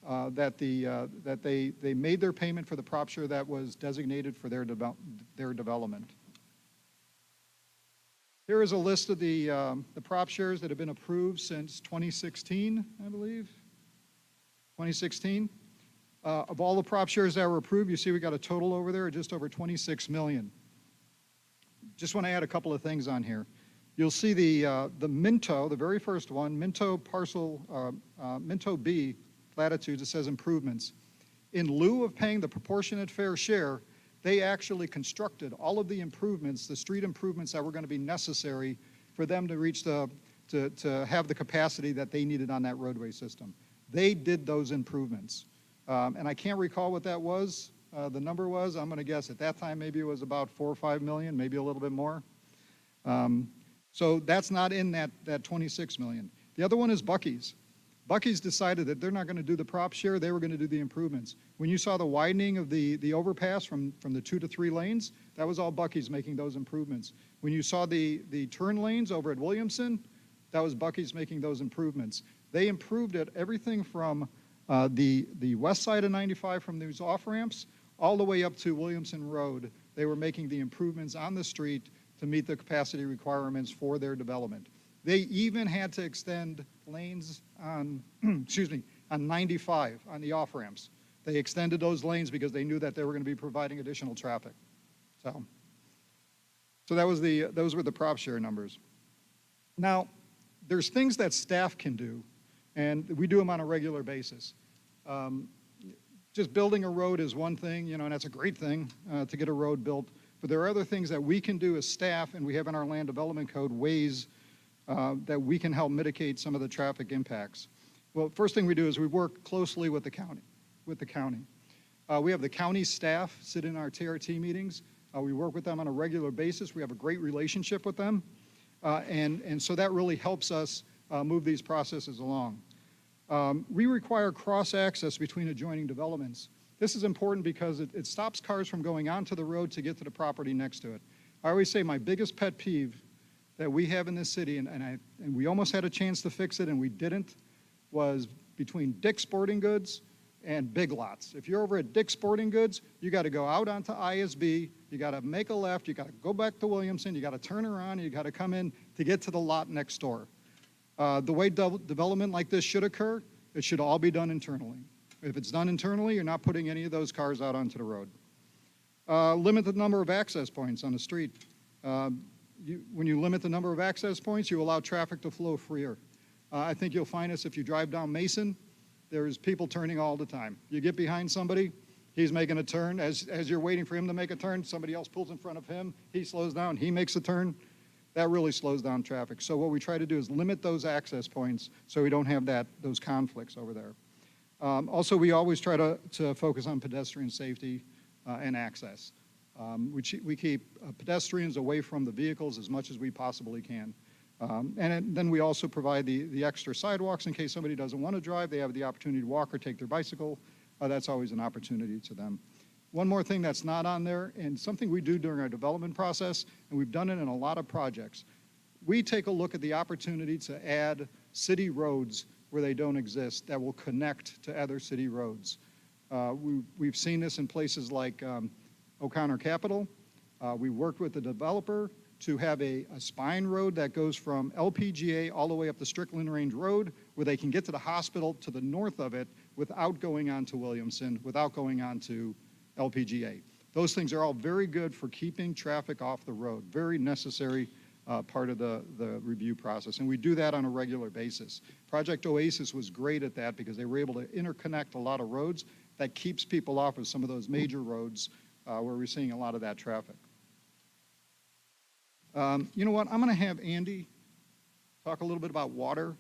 that they made their payment for the prop share that was designated for their development. Here is a list of the prop shares that have been approved since 2016, I believe. 2016. Of all the prop shares that were approved, you see we got a total over there of just over 26 million. Just want to add a couple of things on here. You'll see the Minto, the very first one, Minto parcel, Minto B latitudes, it says improvements. In lieu of paying the proportionate fair share, they actually constructed all of the improvements, the street improvements that were going to be necessary for them to reach to have the capacity that they needed on that roadway system. They did those improvements. And I can't recall what that was, the number was. I'm going to guess at that time maybe it was about 4 or 5 million, maybe a little bit more. So that's not in that 26 million. The other one is Buc-ee's. Buc-ee's decided that they're not going to do the prop share, they were going to do the improvements. When you saw the widening of the overpass from the 2 to 3 lanes, that was all Buc-ee's making those improvements. When you saw the turn lanes over at Williamson, that was Buc-ee's making those improvements. They improved it, everything from the west side of 95 from those off-ramps all the way up to Williamson Road. They were making the improvements on the street to meet the capacity requirements for their development. They even had to extend lanes on, excuse me, on 95, on the off-ramps. They extended those lanes because they knew that they were going to be providing additional traffic. So that was those were the prop share numbers. Now, there's things that staff can do, and we do them on a regular basis. Just building a road is one thing, and that's a great thing to get a road built. But there are other things that we can do as staff, and we have in our land development code ways that we can help mitigate some of the traffic impacts. Well, first thing we do is we work closely with the county. We have the county staff sit in our TRT meetings. We work with them on a regular basis. We have a great relationship with them. And so that really helps us move these processes along. We require cross-access between adjoining developments. This is important because it stops cars from going onto the road to get to the property next to it. I always say my biggest pet peeve that we have in this city, and we almost had a chance to fix it and we didn't, was between Dick's Sporting Goods and Big Lots. If you're over at Dick's Sporting Goods, you got to go out onto ISB, you got to make a left, you got to go back to Williamson, you got to turn around, you got to come in to get to the lot next door. The way development like this should occur, it should all be done internally. If it's done internally, you're not putting any of those cars out onto the road. Limit the number of access points on the street. When you limit the number of access points, you allow traffic to flow freer. I think you'll find us if you drive down Mason, there's people turning all the time. You get behind somebody, he's making a turn. As you're waiting for him to make a turn, somebody else pulls in front of him, he slows down, he makes a turn. That really slows down traffic. So what we try to do is limit those access points so we don't have those conflicts over there. Also, we always try to focus on pedestrian safety and access. We keep pedestrians away from the vehicles as much as we possibly can. Then we also provide the extra sidewalks in case somebody doesn't want to drive. They have the opportunity to walk or take their bicycle. That's always an opportunity to them. One more thing that's not on there, and something we do during our development process, and we've done it in a lot of projects, we take a look at the opportunity to add city roads where they don't exist that will connect to other city roads. We've seen this in places like O'Connor Capital. We worked with the developer to have a spine road that goes from LPGA all the way up the Strickland Range Road, where they can get to the hospital to the north of it without going on to Williamson, without going on to LPGA. Those things are all very good for keeping traffic off the road, very necessary part of the review process, and we do that on a regular basis. Project Oasis was great at that because they were able to interconnect a lot of roads that keeps people off of some of those major roads where we're seeing a lot of that traffic. You know what, I'm going to have Andy talk a little bit about water.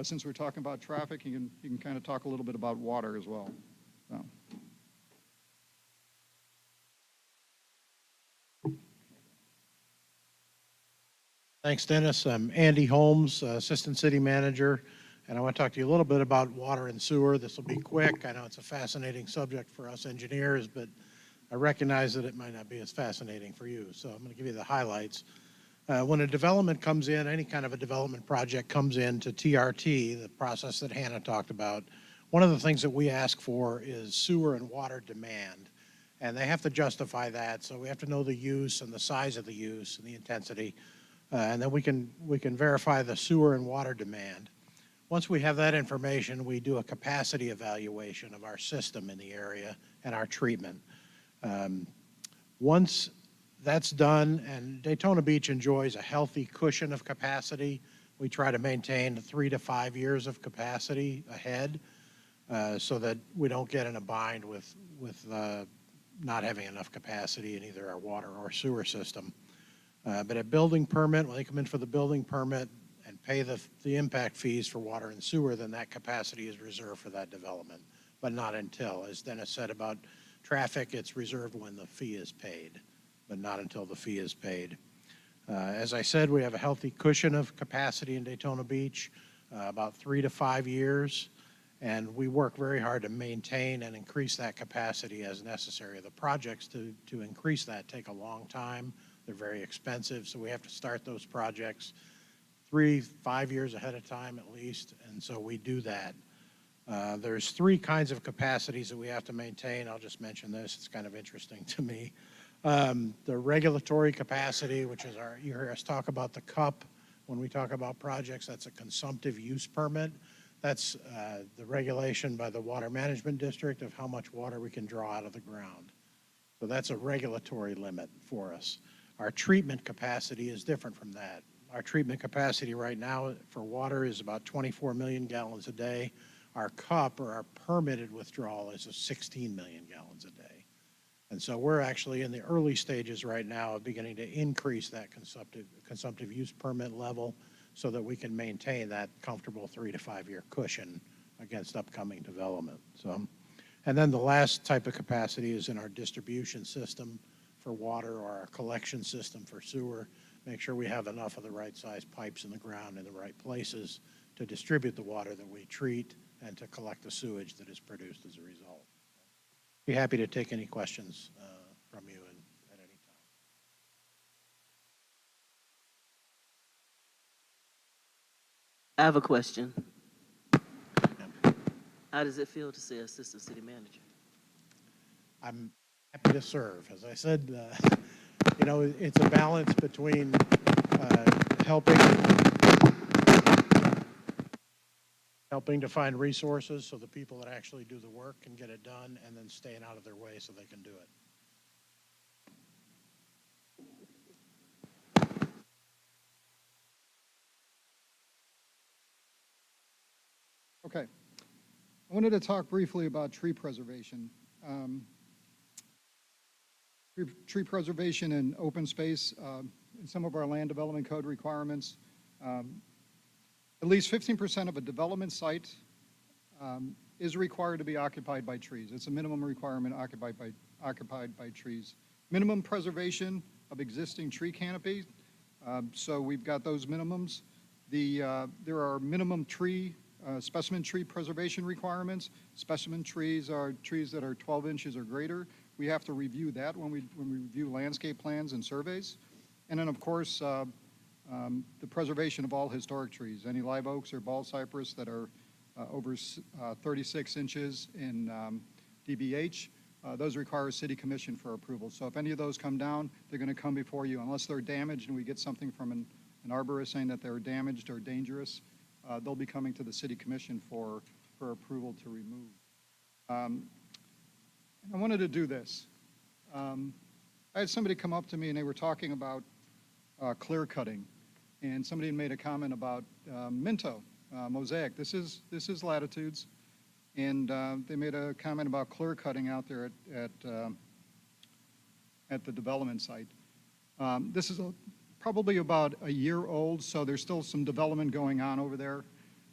Since we're talking about traffic, he can kind of talk a little bit about water as well. So. Thanks, Dennis. I'm Andy Holmes, Assistant City Manager, and I want to talk to you a little bit about water and sewer. This will be quick. I know it's a fascinating subject for us engineers, but I recognize that it might not be as fascinating for you, so I'm going to give you the highlights. When a development comes in, any kind of a development project comes in to TRT, the process that Hannah talked about, one of the things that we ask for is sewer and water demand, and they have to justify that, so we have to know the use and the size of the use and the intensity. And then we can verify the sewer and water demand. Once we have that information, we do a capacity evaluation of our system in the area and our treatment. Once that's done, and Daytona Beach enjoys a healthy cushion of capacity, we try to maintain 3 to 5 years of capacity ahead so that we don't get in a bind with not having enough capacity in either our water or sewer system. But at building permit, when they come in for the building permit and pay the impact fees for water and sewer, then that capacity is reserved for that development, but not until. As Dennis said about traffic, it's reserved when the fee is paid, but not until the fee is paid. As I said, we have a healthy cushion of capacity in Daytona Beach, about 3 to 5 years, and we work very hard to maintain and increase that capacity as necessary. The projects to increase that take a long time. They're very expensive, so we have to start those projects 3 to 5 years ahead of time at least, and so we do that. There's 3 kinds of capacities that we have to maintain. I'll just mention this. It's kind of interesting to me. The regulatory capacity, which is you hear us talk about the CUP when we talk about projects. That's a consumptive use permit. That's the regulation by the Water Management District of how much water we can draw out of the ground. So that's a regulatory limit for us. Our treatment capacity is different from that. Our treatment capacity right now for water is about 24 million gallons a day. Our CUP, or our permitted withdrawal, is 16 million gallons a day. And so we're actually in the early stages right now of beginning to increase that consumptive use permit level so that we can maintain that comfortable 3 to 5 year cushion against upcoming development. So, and then the last type of capacity is in our distribution system for water or our collection system for sewer. Make sure we have enough of the right size pipes in the ground in the right places to distribute the water that we treat and to collect the sewage that is produced as a result. Be happy to take any questions from you at any time. I have a question. How does it feel to say assistant city manager? I'm happy to serve. As I said, you know, it's a balance between helping to find resources so the people that actually do the work can get it done, and then staying out of their way so they can do it. Okay. I wanted to talk briefly about tree preservation. Tree preservation and open space in some of our land development code requirements. At least 15% of a development site is required to be occupied by trees. It's a minimum requirement occupied by trees. Minimum preservation of existing tree canopy. So we've got those minimums. There are minimum tree specimen tree preservation requirements. Specimen trees are trees that are 12 inches or greater. We have to review that when we review landscape plans and surveys. And then, of course, the preservation of all historic trees, any live oaks or bald cypress that are over 36 inches in DBH, those require a city commission for approval. So if any of those come down, they're going to come before you. Unless they're damaged and we get something from an arborist saying that they're damaged or dangerous, they'll be coming to the city commission for approval to remove. I wanted to do this. I had somebody come up to me and they were talking about clear cutting, and somebody had made a comment about Minto, Mosaic. This is Latitudes, and they made a comment about clear cutting out there at the development site. This is probably about a year old, so there's still some development going on over there.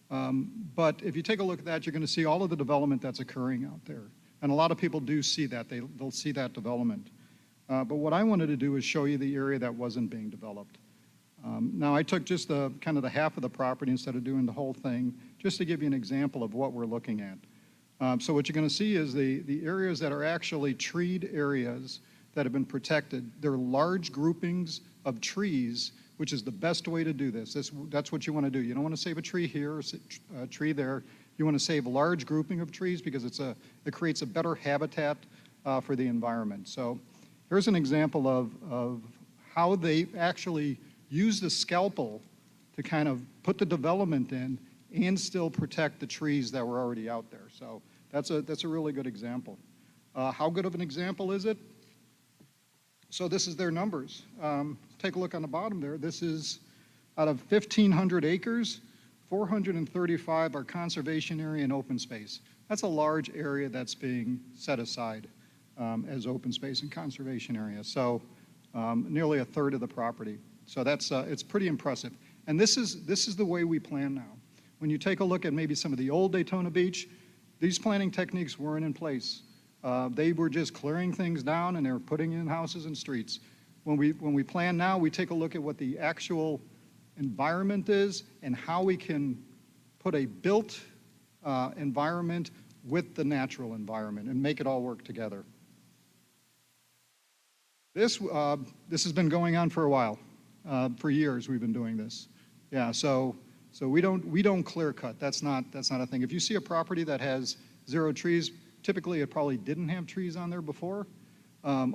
But if you take a look at that, you're going to see all of the development that's occurring out there. And a lot of people do see that. They'll see that development. But what I wanted to do is show you the area that wasn't being developed. Now, I took just kind of the half of the property instead of doing the whole thing, just to give you an example of what we're looking at. So what you're going to see is the areas that are actually treed areas that have been protected. They're large groupings of trees, which is the best way to do this. That's what you want to do. You don't want to save a tree here, a tree there. You want to save a large grouping of trees because it creates a better habitat for the environment. So here's an example of how they actually use the scalpel to kind of put the development in and still protect the trees that were already out there. So that's a really good example. How good of an example is it? So this is their numbers. Take a look on the bottom there. This is out of 1,500 acres, 435 are conservation area and open space. That's a large area that's being set aside as open space and conservation area. So nearly a third of the property. So that's it's pretty impressive. And this is the way we plan now. When you take a look at maybe some of the old Daytona Beach, these planning techniques weren't in place. They were just clearing things down and they were putting in houses and streets. When we plan now, we take a look at what the actual environment is and how we can put a built environment with the natural environment and make it all work together. This has been going on for a while. For years we've been doing this. Yeah, so we don't clear cut. That's not a thing. If you see a property that has 0 trees, typically it probably didn't have trees on there before,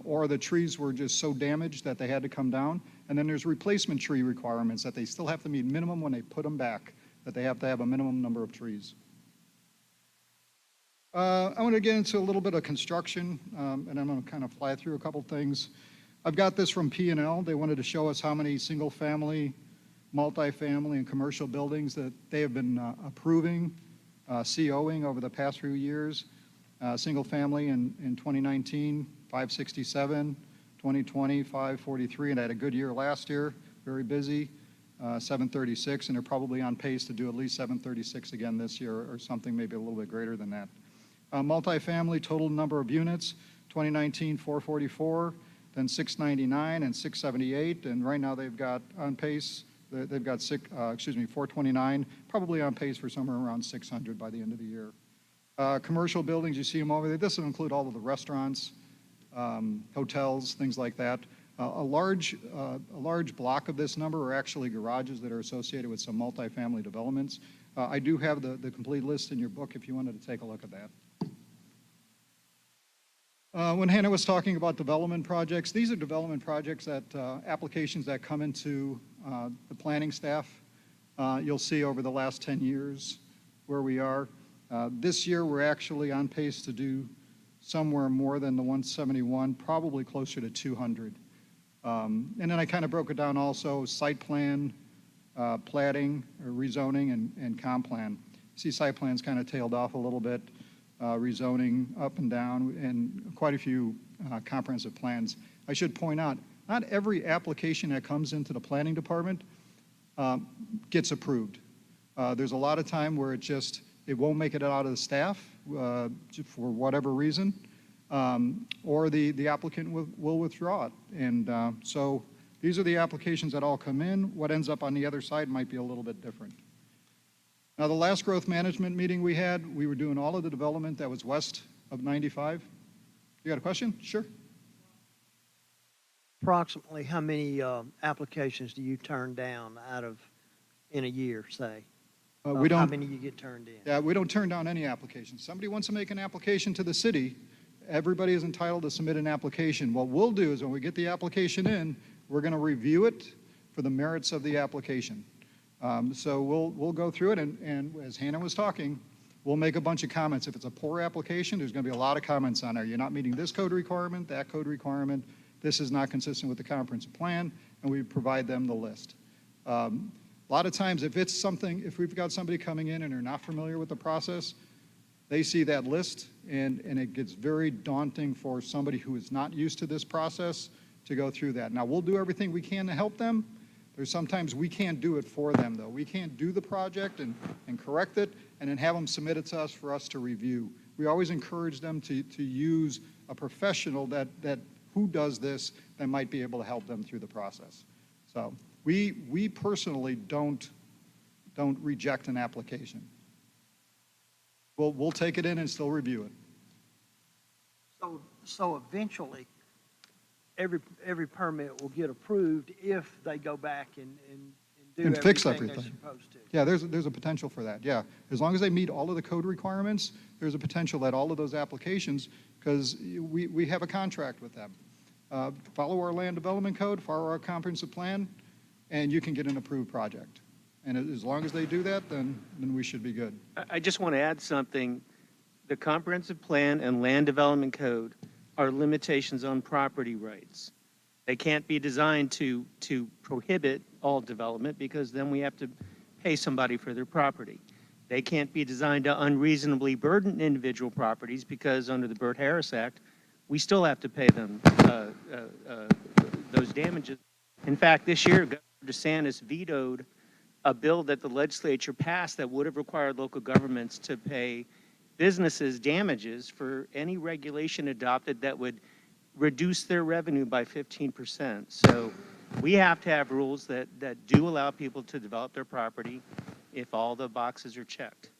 or the trees were just so damaged that they had to come down. And then there's replacement tree requirements that they still have to meet minimum when they put them back, that they have to have a minimum number of trees. I want to get into a little bit of construction, and I'm going to kind of fly through a couple things. I've got this from P&L. They wanted to show us how many single-family, multifamily, and commercial buildings that they have been approving, COing over the past few years. Single-family in 2019, 567, 2020, 543, and I had a good year last year, very busy, 736, and they're probably on pace to do at least 736 again this year or something maybe a little bit greater than that. Multifamily, total number of units, 2019, 444, then 699 and 678, and right now they've got on pace, they've got 429, probably on pace for somewhere around 600 by the end of the year. Commercial buildings, you see them over there. This will include all of the restaurants, hotels, things like that. A large block of this number are actually garages that are associated with some multifamily developments. I do have the complete list in your book if you wanted to take a look at that. When Hannah was talking about development projects, these are development projects that applications that come into the planning staff. You'll see over the last 10 years where we are. This year we're actually on pace to do somewhere more than the 171, probably closer to 200. And then I kind of broke it down also, site plan, platting, or rezoning, and comp plan. See site plan's kind of tailed off a little bit. Rezoning up and down, and quite a few comprehensive plans. I should point out, not every application that comes into the planning department gets approved. There's a lot of time where it won't make it out of the staff for whatever reason, or the applicant will withdraw it. And so these are the applications that all come in. What ends up on the other side might be a little bit different. Now, the last growth management meeting we had, we were doing all of the development that was west of 95. You got a question? Sure. Approximately how many applications do you turn down in a year, say? We don't. How many you get turned in? Yeah, we don't turn down any applications. Somebody wants to make an application to the city, everybody is entitled to submit an application. What we'll do is when we get the application in, we're going to review it for the merits of the application. So we'll go through it, and as Hannah was talking, we'll make a bunch of comments. If it's a poor application, there's going to be a lot of comments on there. You're not meeting this code requirement, that code requirement. This is not consistent with the comprehensive plan, and we provide them the list. A lot of times, if we've got somebody coming in and they're not familiar with the process, they see that list, and it gets very daunting for somebody who is not used to this process to go through that. Now, we'll do everything we can to help them. There's sometimes we can't do it for them, though. We can't do the project and correct it and then have them submit it to us for us to review. We always encourage them to use a professional that who does this that might be able to help them through the process. So we personally don't reject an application. We'll take it in and still review it. So eventually, every permit will get approved if they go back and do And fix everything everything. they're supposed to. Yeah, there's a potential for that, yeah. As long as they meet all of the code requirements, there's a potential that all of those applications, because we have a contract with them. Follow our land development code, follow our comprehensive plan, and you can get an approved project. And as long as they do that, then we should be good. I just want to add something. The comprehensive plan and land development code are limitations on property rights. They can't be designed to prohibit all development because then we have to pay somebody for their property. They can't be designed to unreasonably burden individual properties because under the Burt-Harris Act, we still have to pay them those damages. In fact, this year, Governor DeSantis vetoed a bill that the legislature passed that would have required local governments to pay businesses damages for any regulation adopted that would reduce their revenue by 15%. So we have to have rules that do allow people to develop their property if all the boxes are checked.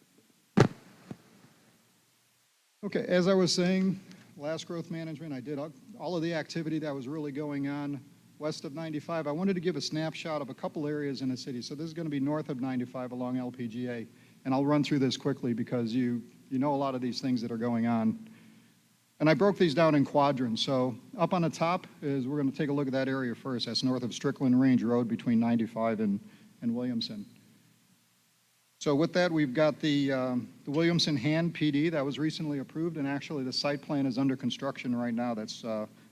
Okay, as I was saying, last growth management, I did all of the activity that was really going on west of 95. I wanted to give a snapshot of a couple areas in the city. So this is going to be north of 95 along LPGA. And I'll run through this quickly because you know a lot of these things that are going on. And I broke these down in quadrants. So up on the top is, we're going to take a look at that area first. That's north of Strickland Range Road between 95 and Williamson. So with that, we've got the Williamson Hand PD that was recently approved, and actually the site plan is under construction right now. That's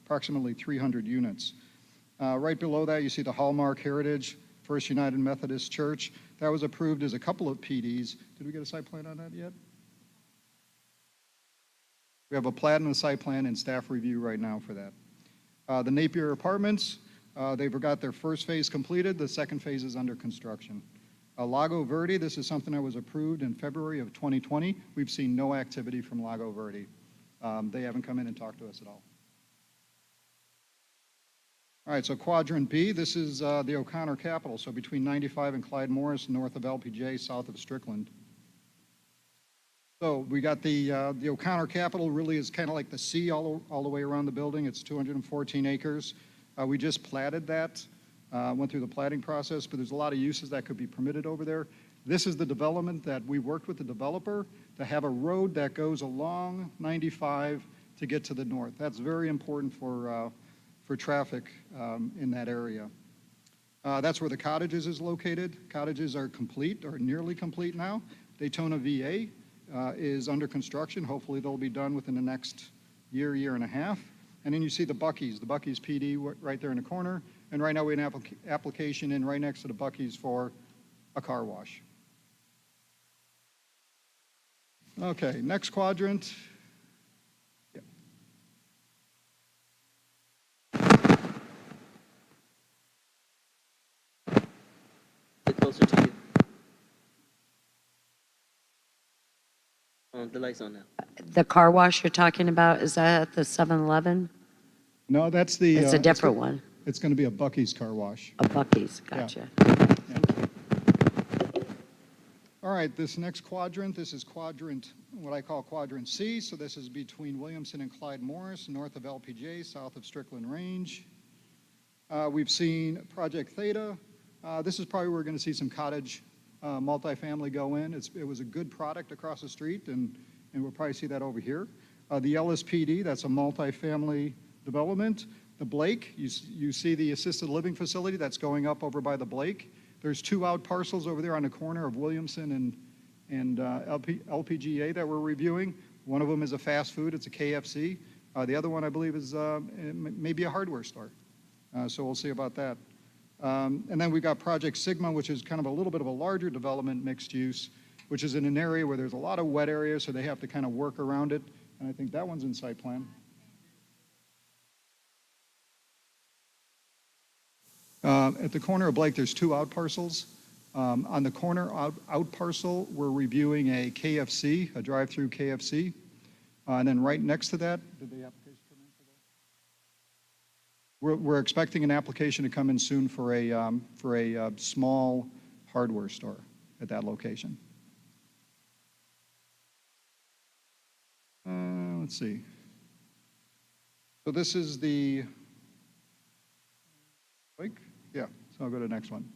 approximately 300 units. Right below that, you see the Hallmark Heritage First United Methodist Church. That was approved as a couple of PDs. Did we get a site plan on that yet? We have a plat and a site plan and staff review right now for that. The Napier Apartments, they've got their first phase completed. The second phase is under construction. Lago Verde, this is something that was approved in February of 2020. We've seen no activity from Lago Verde. They haven't come in and talked to us at all. All right, so Quadrant B, this is the O'Connor Capitol, so between 95 and Clyde Morris, north of LPJ, south of Strickland. So we got the O'Connor Capitol really is kind of like the C all the way around the building. It's 214 acres. We just platted that, went through the platting process, but there's a lot of uses that could be permitted over there. This is the development that we worked with the developer to have a road that goes along 95 to get to the north. That's very important for traffic in that area. That's where the cottages is located. Cottages are complete or nearly complete now. Daytona VA is under construction. Hopefully they'll be done within the next year and a half. And then you see the Buc-ee's PD right there in the corner. And right now we have an application in right next to the Buc-ee's for a car wash. Okay, next quadrant. Yeah. Get closer to you. The light's on now. The car wash you're talking about, is that at the 7-Eleven? No, that's the. It's a different one. It's going to be a Buc-ee's car wash. A Buc-ee's, gotcha. All right, this next quadrant, this is quadrant, what I call Quadrant C. So this is between Williamson and Clyde Morris, north of LPJ, south of Strickland Range. We've seen Project Theta. This is probably where we're going to see some cottage multifamily go in. It was a good product across the street, and we'll probably see that over here. The LSPD, that's a multifamily development. The Blake, you see the assisted living facility that's going up over by the Blake. There's two out parcels over there on the corner of Williamson and LPGA that we're reviewing. One of them is a fast food, it's a KFC. The other one, I believe, is maybe a hardware store. So we'll see about that. And then we've got Project Sigma, which is kind of a little bit of a larger development, mixed use, which is in an area where there's a lot of wet areas, so they have to kind of work around it. And I think that one's in site plan. At the corner of Blake, there's two out parcels. On the corner out parcel, we're reviewing a KFC, a drive-through KFC. And then right next to that, did the application come in for that? We're expecting an application to come in soon for a small hardware store at that location. Let's see. So this is the Blake? Yeah, so I'll go to the next one.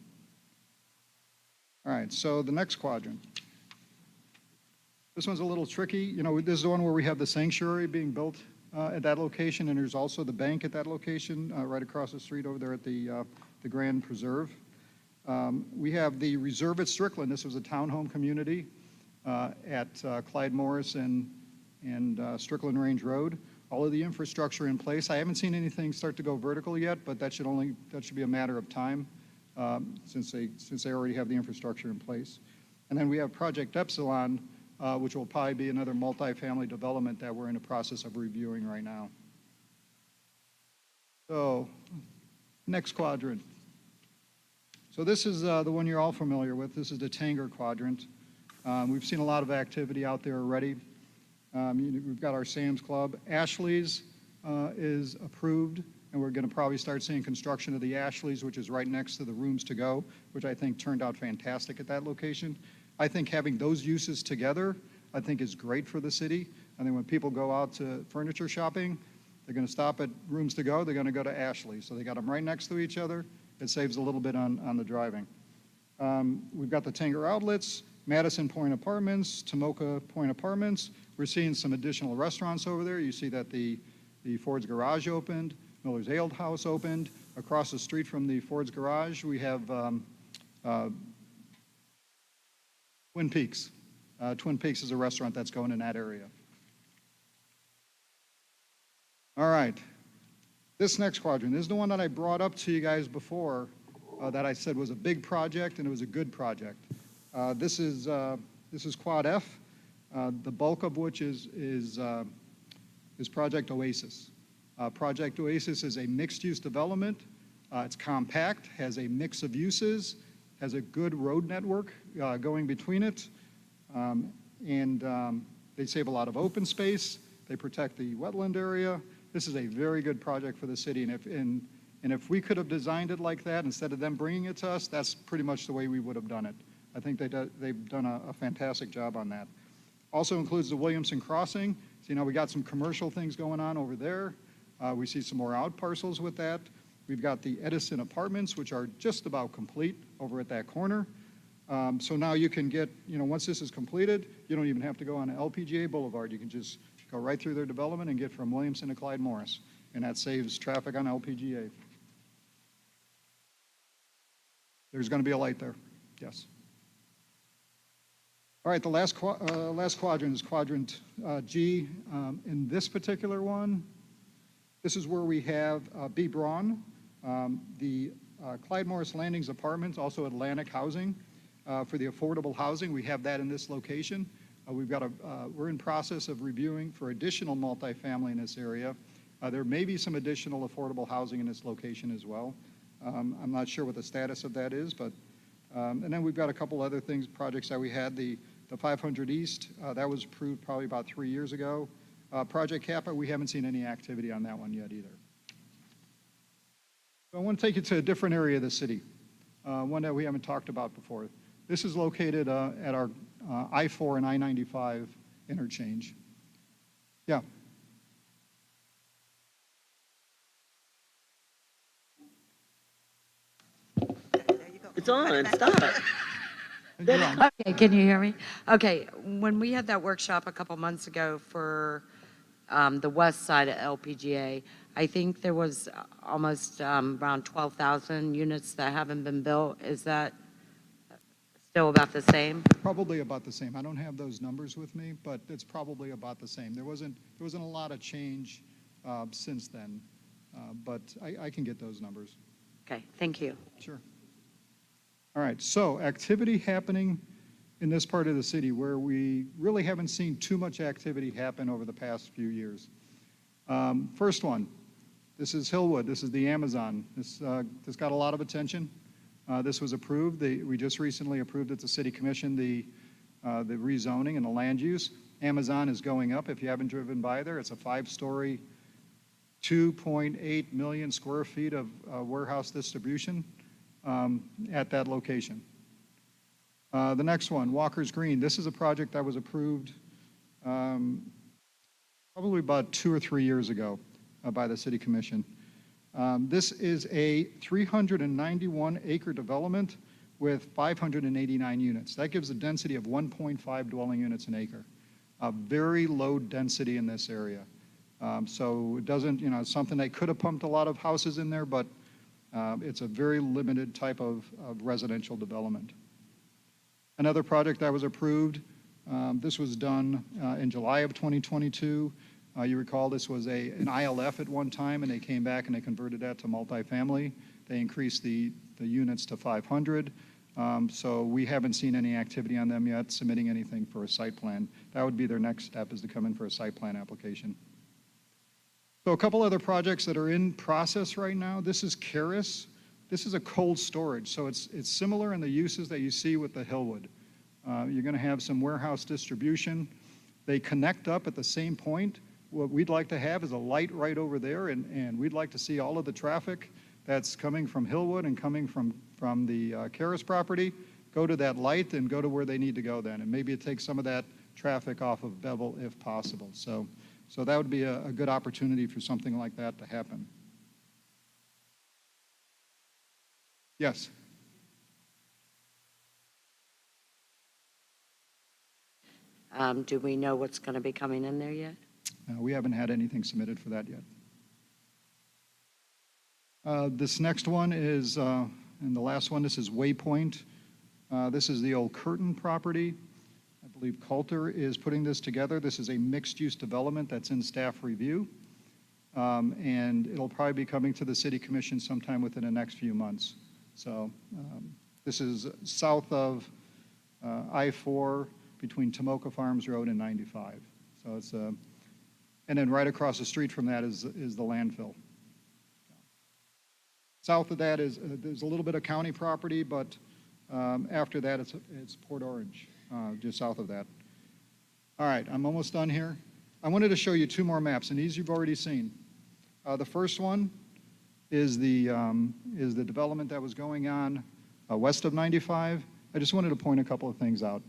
All right, so the next quadrant. This one's a little tricky. You know, this is the one where we have the sanctuary being built at that location, and there's also the bank at that location right across the street over there at the Grand Preserve. We have the Reserve at Strickland. This was a townhome community at Clyde Morris and Strickland Range Road. All of the infrastructure in place. I haven't seen anything start to go vertical yet, but that should be a matter of time since they already have the infrastructure in place. And then we have Project Epsilon, which will probably be another multifamily development that we're in the process of reviewing right now. So, next quadrant. So this is the one you're all familiar with. This is the Tanger Quadrant. We've seen a lot of activity out there already. We've got our Sam's Club. Ashley's is approved, and we're going to probably start seeing construction of the Ashley's, which is right next to the Rooms to Go, which I think turned out fantastic at that location. I think having those uses together, I think is great for the city. I think when people go out to furniture shopping, they're going to stop at Rooms to Go, they're going to go to Ashley's. So they got them right next to each other. It saves a little bit on the driving. We've got the Tanger Outlets, Madison Point Apartments, Tomoka Point Apartments. We're seeing some additional restaurants over there. You see that the Ford's Garage opened, Miller's Ale House opened. Across the street from the Ford's Garage, we have Twin Peaks. Twin Peaks is a restaurant that's going in that area. All right. This next quadrant is the one that I brought up to you guys before that I said was a big project and it was a good project. This is Quad F, the bulk of which is Project Oasis. Project Oasis is a mixed-use development. It's compact, has a mix of uses, has a good road network going between it, and they save a lot of open space. They protect the wetland area. This is a very good project for the city, and if we could have designed it like that instead of them bringing it to us, that's pretty much the way we would have done it. I think they've done a fantastic job on that. Also includes the Williamson Crossing. So, we got some commercial things going on over there. We see some more out parcels with that. We've got the Edison Apartments, which are just about complete over at that corner. So now you can get, once this is completed, you don't even have to go on LPGA Boulevard. You can just go right through their development and get from Williamson to Clyde Morris. And that saves traffic on LPGA. There's going to be a light there, yes. All right, the last quadrant is Quadrant G. In this particular one, this is where we have B. Braun, the Clyde Morris Landings Apartments, also Atlantic Housing. For the affordable housing, we have that in this location. We're in process of reviewing for additional multifamily in this area. There may be some additional affordable housing in this location as well. I'm not sure what the status of that is, but, and then we've got a couple other things, projects that we had. The 500 East, that was approved probably about 3 years ago. Project Kappa, we haven't seen any activity on that one yet either. So I want to take you to a different area of the city, one that we haven't talked about before. This is located at our I-4 and I-95 interchange. Yeah. It's on, stop. Okay, can you hear me? Okay, when we had that workshop a couple months ago for the west side of LPGA, I think there was almost around 12,000 units that haven't been built. Is that still about the same? Probably about the same. I don't have those numbers with me, but it's probably about the same. There wasn't a lot of change since then, but I can get those numbers. Okay, thank you. Sure. All right, so activity happening in this part of the city where we really haven't seen too much activity happen over the past few years. First one, this is Hillwood. This is the Amazon. This got a lot of attention. This was approved. We just recently approved at the City Commission the rezoning and the land use. Amazon is going up. If you haven't driven by there, it's a 5-story, 2.8 million square feet of warehouse distribution at that location. The next one, Walker's Green. This is a project that was approved probably about 2 or 3 years ago by the City Commission. This is a 391-acre development with 589 units. That gives a density of 1.5 dwelling units an acre. A very low density in this area. So it doesn't, it's something that could have pumped a lot of houses in there, but It's a very limited type of residential development. Another project that was approved, this was done in July of 2022. You recall this was an ILF at one time, and they came back and they converted that to multifamily. They increased the units to 500. So we haven't seen any activity on them yet, submitting anything for a site plan. That would be their next step, is to come in for a site plan application. So a couple other projects that are in process right now. This is Karis. This is a cold storage, so it's similar in the uses that you see with the Hillwood. You're going to have some warehouse distribution. They connect up at the same point. What we'd like to have is a light right over there, and we'd like to see all of the traffic that's coming from Hillwood and coming from the Karis property go to that light and go to where they need to go then. And maybe it takes some of that traffic off of Bevel if possible. So that would be a good opportunity for something like that to happen. Yes. Do we know what's going to be coming in there yet? We haven't had anything submitted for that yet. This next one is, and the last one, this is Waypoint. This is the old Curtin property. I believe Coulter is putting this together. This is a mixed-use development that's in staff review. And it'll probably be coming to the City Commission sometime within the next few months. So this is south of I-4 between Tomoka Farms Road and 95. So it's and then right across the street from that is the landfill. South of that is there's a little bit of county property, but after that it's Port Orange, just south of that. All right, I'm almost done here. I wanted to show you two more maps, and these you've already seen. The first one is the development that was going on west of 95. I just wanted to point a couple of things out.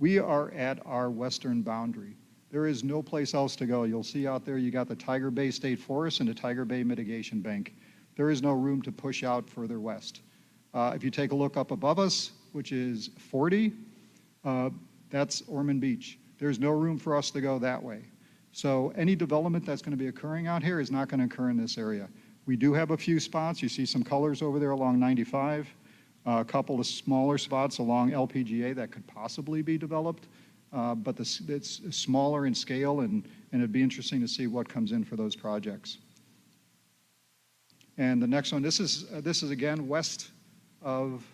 We are at our western boundary. There is no place else to go. You'll see out there you got the Tiger Bay State Forest and the Tiger Bay Mitigation Bank. There is no room to push out further west. If you take a look up above us, which is 40, that's Ormond Beach. There's no room for us to go that way. So any development that's going to be occurring out here is not going to occur in this area. We do have a few spots. You see some colors over there along 95, a couple of smaller spots along LPGA that could possibly be developed, but it's smaller in scale, and it'd be interesting to see what comes in for those projects. And the next one, this is again west of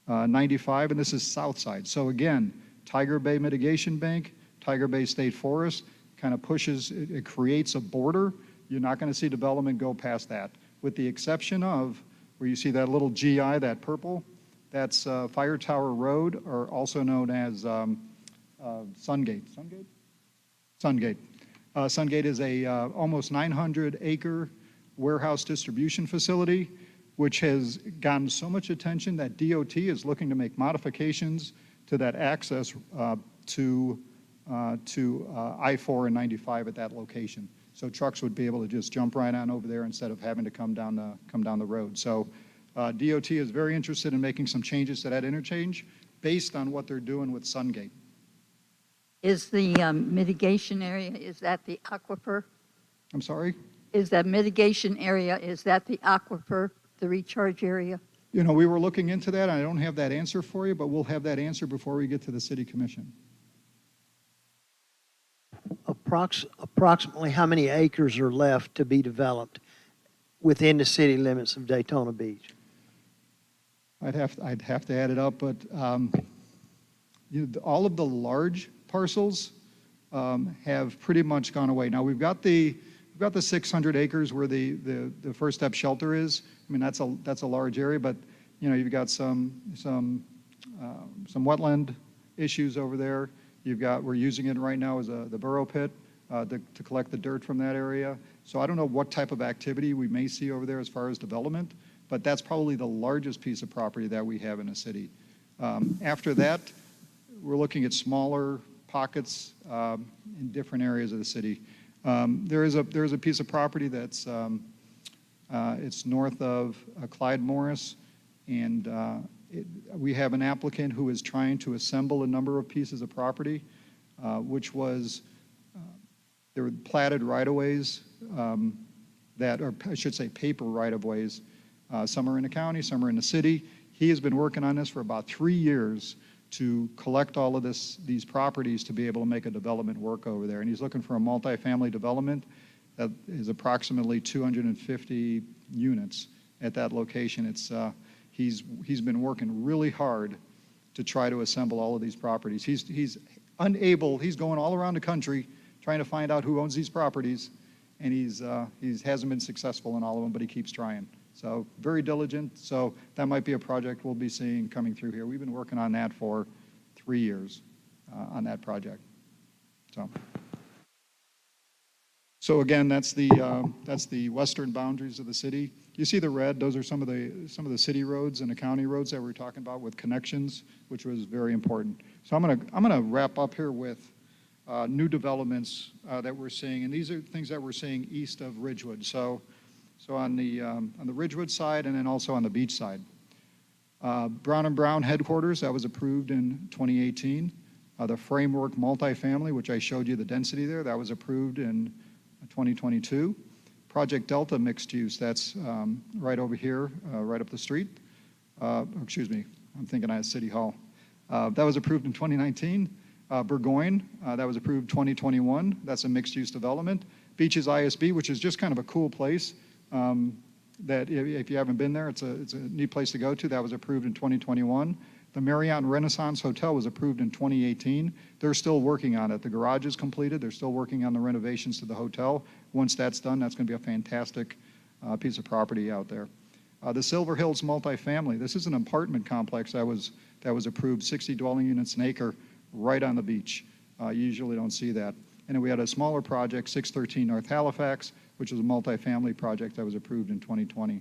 95, and this is south side. So again, Tiger Bay Mitigation Bank, Tiger Bay State Forest, kind of pushes, it creates a border. You're not going to see development go past that, with the exception of where you see that little GI, that purple, that's Fire Tower Road, or also known as Sungate. Sungate. Sungate is a almost 900-acre warehouse distribution facility, which has gotten so much attention that DOT is looking to make modifications to that access to I-4 and 95 at that location. So trucks would be able to just jump right on over there instead of having to come down the road. So DOT is very interested in making some changes to that interchange based on what they're doing with Sungate. Is the mitigation area, is that the aquifer? I'm sorry? Is that mitigation area, is that the aquifer, the recharge area? You know, we were looking into that. I don't have that answer for you, but we'll have that answer before we get to the City Commission. Approximately how many acres are left to be developed within the city limits of Daytona Beach? I'd have to add it up, but all of the large parcels have pretty much gone away. Now we've got the 600 acres where the First Step shelter is. I mean, that's a large area, but you know, you've got some wetland issues over there. We're using it right now as the burrow pit to collect the dirt from that area. So I don't know what type of activity we may see over there as far as development, but that's probably the largest piece of property that we have in a city. After that, we're looking at smaller pockets in different areas of the city. There is a piece of property that's it's north of Clyde Morris, and we have an applicant who is trying to assemble a number of pieces of property, which was there were platted right-of-ways or I should say paper right-of-ways Some are in the county, some are in the city. He has been working on this for about 3 years to collect all of these properties to be able to make a development work over there. And he's looking for a multifamily development that is approximately 250 units at that location. He's been working really hard to try to assemble all of these properties. He's going all around the country trying to find out who owns these properties, and he hasn't been successful in all of them, but he keeps trying. So very diligent. So that might be a project we'll be seeing coming through here. We've been working on that for 3 years on that project. So again, that's the western boundaries of the city. You see the red; those are some of the city roads and the county roads that we were talking about with connections, which was very important. So I'm gonna wrap up here with new developments that we're seeing, and these are things that we're seeing east of Ridgewood. So on the Ridgewood side, and then also on the beach side. Brown & Brown headquarters, that was approved in 2018. The Framework multifamily, which I showed you the density there, that was approved in 2022. Project Delta mixed use, that's right over here, right up the street. Excuse me, I'm thinking I had City Hall. That was approved in 2019. Burgoyne, that was approved 2021. That's a mixed use development. Beaches ISB, which is just kind of a cool place. That if you haven't been there, it's a neat place to go to. That was approved in 2021. The Marriott Renaissance Hotel was approved in 2018. They're still working on it. The garage is completed. They're still working on the renovations to the hotel. Once that's done, that's going to be a fantastic piece of property out there. The Silver Hills multifamily. This is an apartment complex that was approved, 60 dwelling units an acre, right on the beach. You usually don't see that. And then we had a smaller project, 613 North Halifax, which was a multifamily project that was approved in 2020.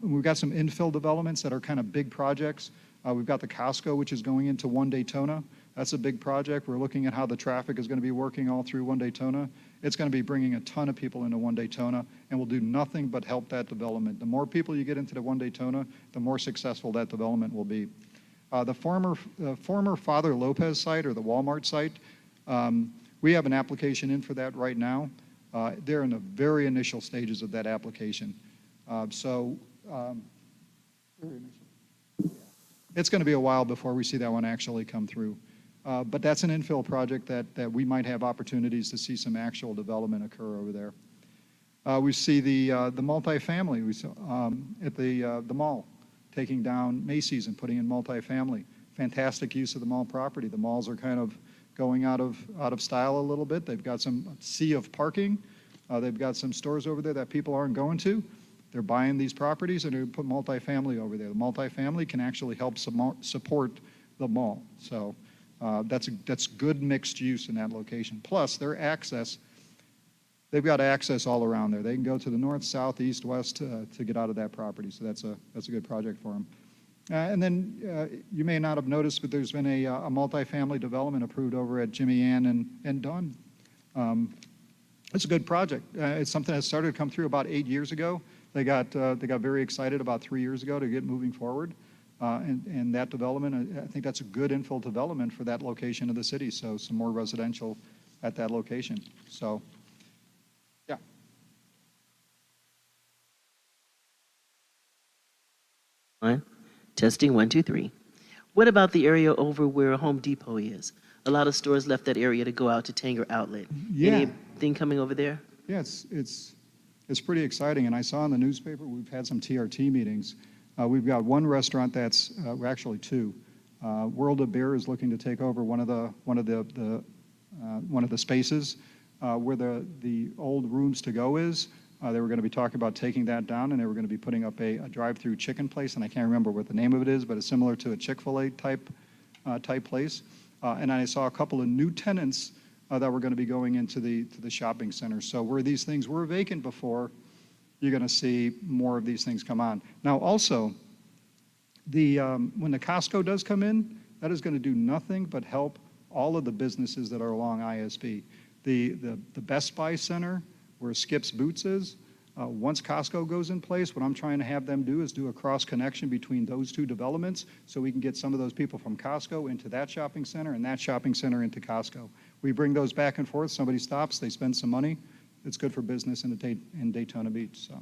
We've got some infill developments that are kind of big projects. We've got the Costco, which is going into One Daytona. That's a big project. We're looking at how the traffic is going to be working all through One Daytona. It's going to be bringing a ton of people into One Daytona, and will do nothing but help that development. The more people you get into the One Daytona, the more successful that development will be. The former Father Lopez site, or the Walmart site, we have an application in for that right now. They're in the very initial stages of that application. It's going to be a while before we see that one actually come through. But that's an infill project that we might have opportunities to see some actual development occur over there. We see the multifamily we saw, at the mall, taking down Macy's and putting in multifamily. Fantastic use of the mall property. The malls are kind of going out of style a little bit. They've got some sea of parking. They've got some stores over there that people aren't going to. They're buying these properties and they're put multifamily over there. The multifamily can actually help support the mall. So that's good mixed use in that location. Plus their access, they've got access all around there. They can go to the north, south, east, west to get out of that property. So that's a good project for them. And then you may not have noticed, but there's been a multifamily development approved over at Jimmy Ann and Dunn. It's a good project. It's something that started to come through about 8 years ago. They got very excited about 3 years ago to get moving forward. And that development, I think that's a good infill development for that location of the city. So some more residential at that location. So, yeah. Fine. Testing 1, 2, 3. What about the area over where Home Depot is? A lot of stores left that area to go out to Tanger Outlet. Yeah. Anything coming over there? Yeah, it's pretty exciting. And I saw in the newspaper, we've had some TRT meetings. We've got one restaurant that's actually two. World of Beer is looking to take over one of the spaces where the old rooms to go is. They were going to be talking about taking that down, and they were going to be putting up a drive-through chicken place, and I can't remember what the name of it is, but it's similar to a Chick-fil-A type place. And I saw a couple of new tenants that were going to be going into the shopping center. So where these things were vacant before, you're going to see more of these things come on. Now, also, when the Costco does come in, that is going to do nothing but help all of the businesses that are along ISB. The Best Buy Center, where Skip's Boots is, once Costco goes in place, what I'm trying to have them do is do a cross connection between those two developments so we can get some of those people from Costco into that shopping center and that shopping center into Costco. We bring those back and forth. Somebody stops, they spend some money. It's good for business in Daytona Beach. So,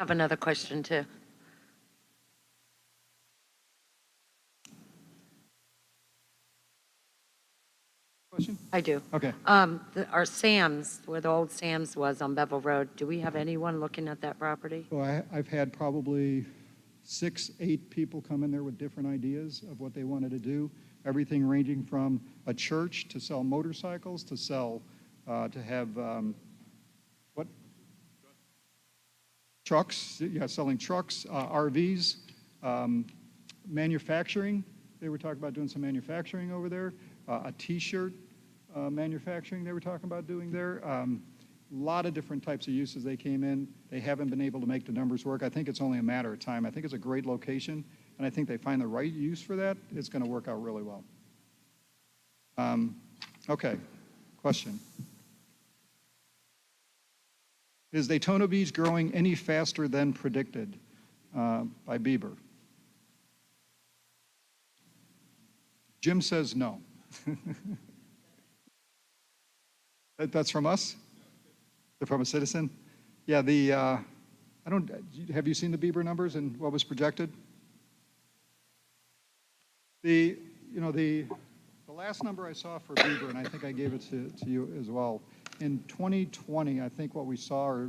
have another question too. Question? I do. Okay. Our Sam's, where the old Sam's was on Bevel Road, do we have anyone looking at that property? So I've had probably 6, 8 people come in there with different ideas of what they wanted to do. Everything ranging from a church to sell motorcycles to sell, to have, what? Trucks, yeah, selling trucks, RVs, manufacturing. They were talking about doing some manufacturing over there. A T-shirt manufacturing they were talking about doing there. A lot of different types of uses they came in. They haven't been able to make the numbers work. I think it's only a matter of time. I think it's a great location, and I think they find the right use for that. It's going to work out really well. Okay, question. Is Daytona Beach growing any faster than predicted by Bieber? Jim says no. That's from us? From a citizen? Yeah, have you seen the Bieber numbers and what was projected? The last number I saw for Bieber, and I think I gave it to you as well, in 2020, I think what we saw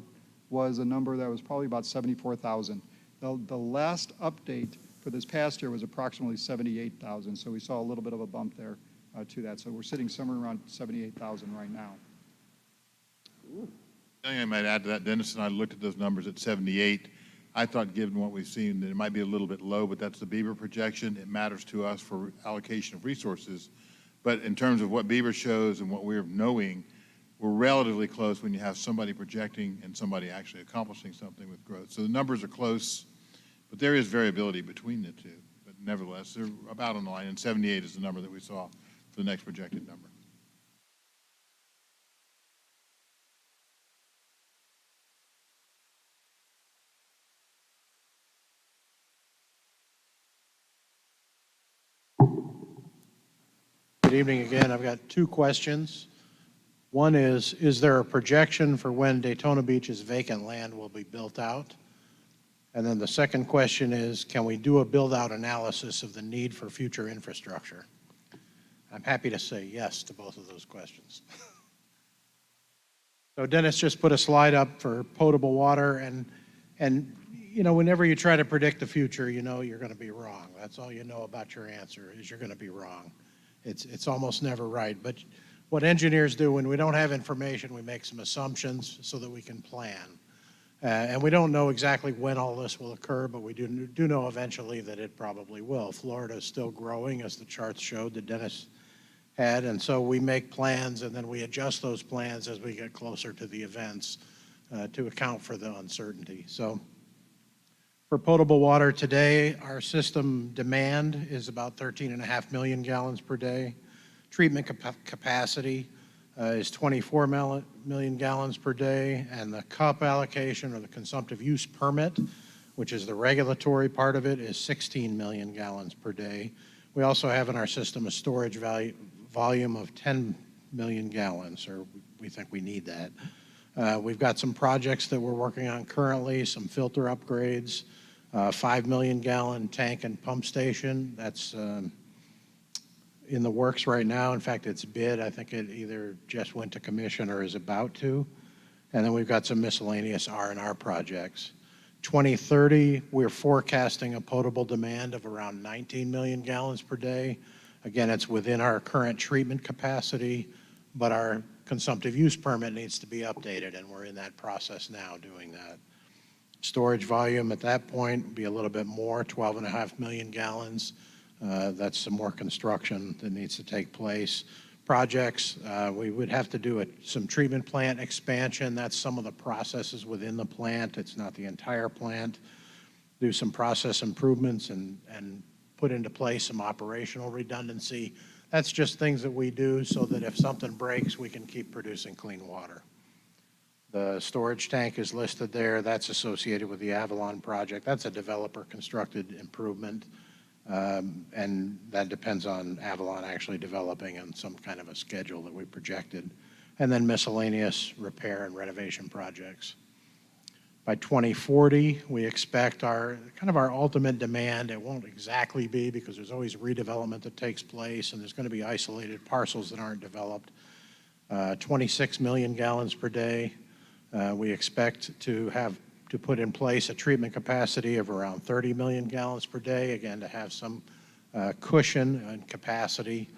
was a number that was probably about 74,000. The last update for this past year was approximately 78,000, so we saw a little bit of a bump there to that. So we're sitting somewhere around 78,000 right now. The thing I might add to that, Dennis and I looked at those numbers at 78. I thought, given what we've seen, that it might be a little bit low, but that's the Bieber projection. It matters to us for allocation of resources. But in terms of what Bieber shows and what we're knowing, we're relatively close when you have somebody projecting and somebody actually accomplishing something with growth. So the numbers are close, but there is variability between the two. But nevertheless, they're about on the line, and 78 is the number that we saw for the next projected number. Good evening again. I've got 2 questions. One is there a projection for when Daytona Beach's vacant land will be built out? And then the second question is, can we do a build-out analysis of the need for future infrastructure? I'm happy to say yes to both of those questions. So Dennis just put a slide up for potable water, and whenever you try to predict the future, you're going to be wrong. That's all you know about your answer is you're going to be wrong. It's almost never right. But what engineers do when we don't have information, we make some assumptions so that we can plan. And we don't know exactly when all this will occur, but we do know eventually that it probably will. Florida is still growing, as the charts showed that Dennis had, and so we make plans and then we adjust those plans as we get closer to the events to account for the uncertainty. So for potable water today, our system demand is about 13.5 million gallons per day. Treatment capacity is 24 million gallons per day, and the CUP allocation, or the consumptive use permit, which is the regulatory part of it, is 16 million gallons per day. We also have in our system a storage volume of 10 million gallons, or we think we need that. We've got some projects that we're working on currently, some filter upgrades, 5 million gallon tank and pump station. That's in the works right now. In fact, it's bid. I think it either just went to commission or is about to. And then we've got some miscellaneous R&R projects. 2030, we're forecasting a potable demand of around 19 million gallons per day. Again, it's within our current treatment capacity, but our consumptive use permit needs to be updated, and we're in that process now doing that. Storage volume at that point would be a little bit more, 12.5 million gallons. That's some more construction that needs to take place. Projects, we would have to do some treatment plant expansion. That's some of the processes within the plant. It's not the entire plant. Do some process improvements and put into place some operational redundancy. That's just things that we do so that if something breaks, we can keep producing clean water. The storage tank is listed there. That's associated with the Avalon project. That's a developer-constructed improvement, and that depends on Avalon actually developing on some kind of a schedule that we projected. And then miscellaneous repair and renovation projects. By 2040, we expect our ultimate demand. It won't exactly be because there's always redevelopment that takes place, and there's going to be isolated parcels that aren't developed. 26 million gallons per day. We expect to put in place a treatment capacity of around 30 million gallons per day, again, to have some cushion and capacity.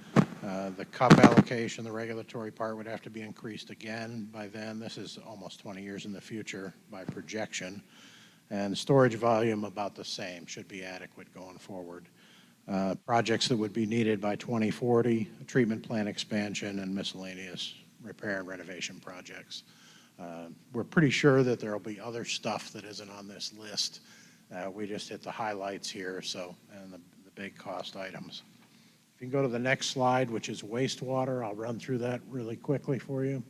The cup allocation, the regulatory part would have to be increased again by then. This is almost 20 years in the future by projection. And storage volume about the same, should be adequate going forward. Projects that would be needed by 2040, a treatment plant expansion and miscellaneous repair and renovation projects. We're pretty sure that there will be other stuff that isn't on this list. We just hit the highlights here, and the big cost items. If you can go to the next slide, which is wastewater, I'll run through that really quickly for you.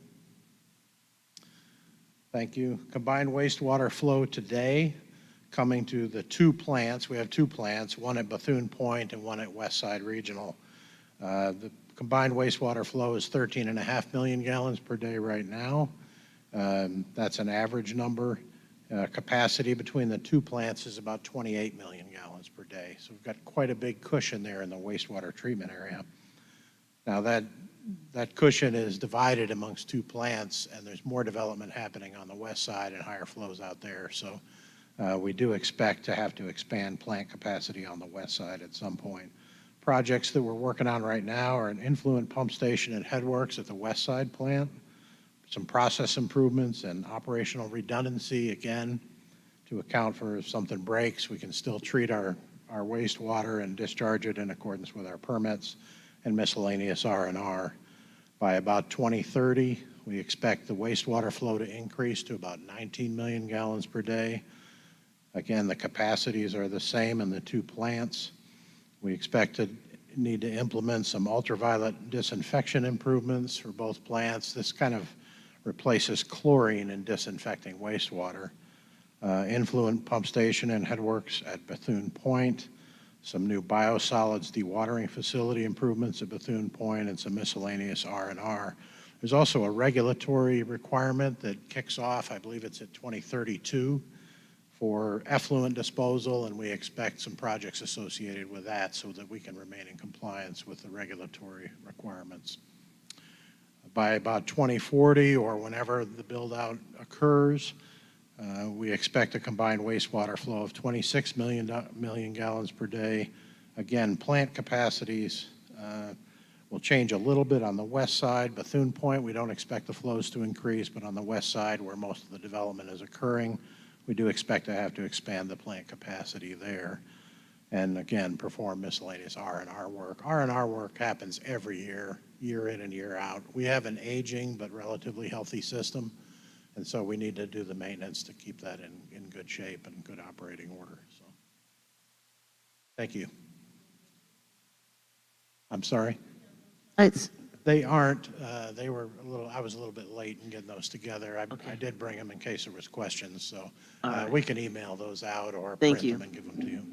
Thank you. Combined wastewater flow today, coming to the two plants. We have two plants, one at Bethune Point and one at Westside Regional. The combined wastewater flow is 13.5 million gallons per day right now. That's an average number. Capacity between the two plants is about 28 million gallons per day. So we've got quite a big cushion there in the wastewater treatment area. Now that cushion is divided amongst two plants, and there's more development happening on the west side and higher flows out there. So we do expect to have to expand plant capacity on the west side at some point. Projects that we're working on right now are an influent pump station and headworks at the west side plant, some process improvements and operational redundancy, again, to account for if something breaks, we can still treat our wastewater and discharge it in accordance with our permits, and miscellaneous R&R. By about 2030, we expect the wastewater flow to increase to about 19 million gallons per day. Again, the capacities are the same in the two plants. We expect to need to implement some ultraviolet disinfection improvements for both plants. This kind of replaces chlorine in disinfecting wastewater. Influent pump station and headworks at Bethune Point, some new biosolids dewatering facility improvements at Bethune Point, and some miscellaneous R&R. There's also a regulatory requirement that kicks off, I believe it's at 2032, for effluent disposal, and we expect some projects associated with that so that we can remain in compliance with the regulatory requirements. By about 2040, or whenever the build-out occurs, we expect a combined wastewater flow of 26 million gallons per day. Again, plant capacities will change a little bit on the west side. Bethune Point, we don't expect the flows to increase, but on the west side, where most of the development is occurring, we do expect to have to expand the plant capacity there. And again, perform miscellaneous R&R work. R&R work happens every year, year in and year out. We have an aging but relatively healthy system, and so we need to do the maintenance to keep that in good shape and good operating order. So, thank you. I'm sorry? They aren't. They were I was a little bit late in getting those together. I did bring them in case there was questions, so we can email those out or print them and give them to you.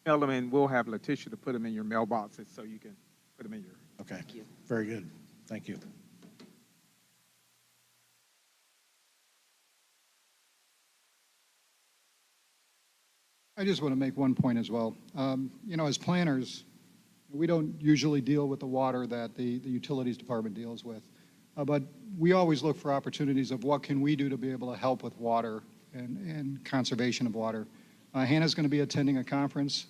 Mail them in. We'll have Letitia to put them in your mailboxes so you can put them in your. Okay. Thank you. Very good. Thank you. I just want to make one point as well. As planners, we don't usually deal with the water that the utilities department deals with, but we always look for opportunities of what can we do to be able to help with water and conservation of water. Hannah's going to be attending a conference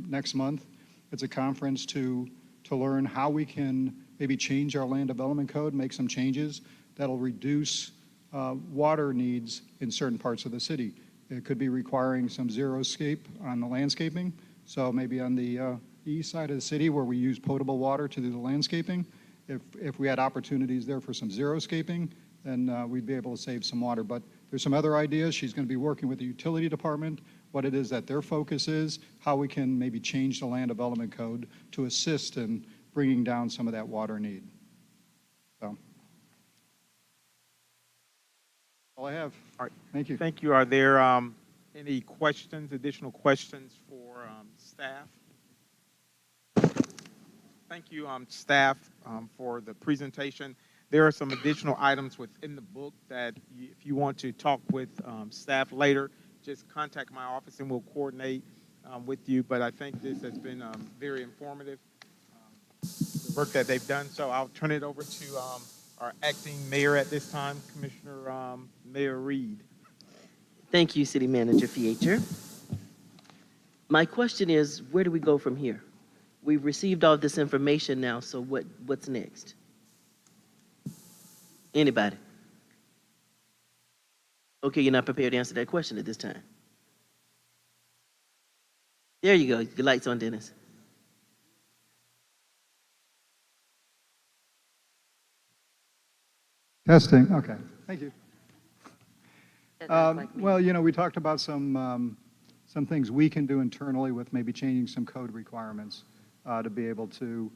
next month. It's a conference to learn how we can maybe change our land development code, make some changes that'll reduce water needs in certain parts of the city. It could be requiring some xeriscape on the landscaping. So maybe on the east side of the city where we use potable water to do the landscaping, if we had opportunities there for some xeriscaping, then we'd be able to save some water. But there's some other ideas. She's going to be working with the utility department, what it is that their focus is, how we can maybe change the land development code to assist in bringing down some of that water need. So, all I have. All right. Thank you. Thank you. Are there any questions, additional questions for staff? Thank you, staff, for the presentation. There are some additional items within the book that if you want to talk with staff later, just contact my office and we'll coordinate with you. But I think this has been very informative, the work that they've done. So I'll turn it over to our acting mayor at this time, Commissioner Mayor Reed. Thank you, City Manager Fiecher. My question is, where do we go from here? We've received all this information now, so what's next? Anybody? Okay, you're not prepared to answer that question at this time. There you go. Your light's on, Dennis. Testing, okay, thank you. Well, you know, we talked about some things we can do internally with maybe changing some code requirements to be able to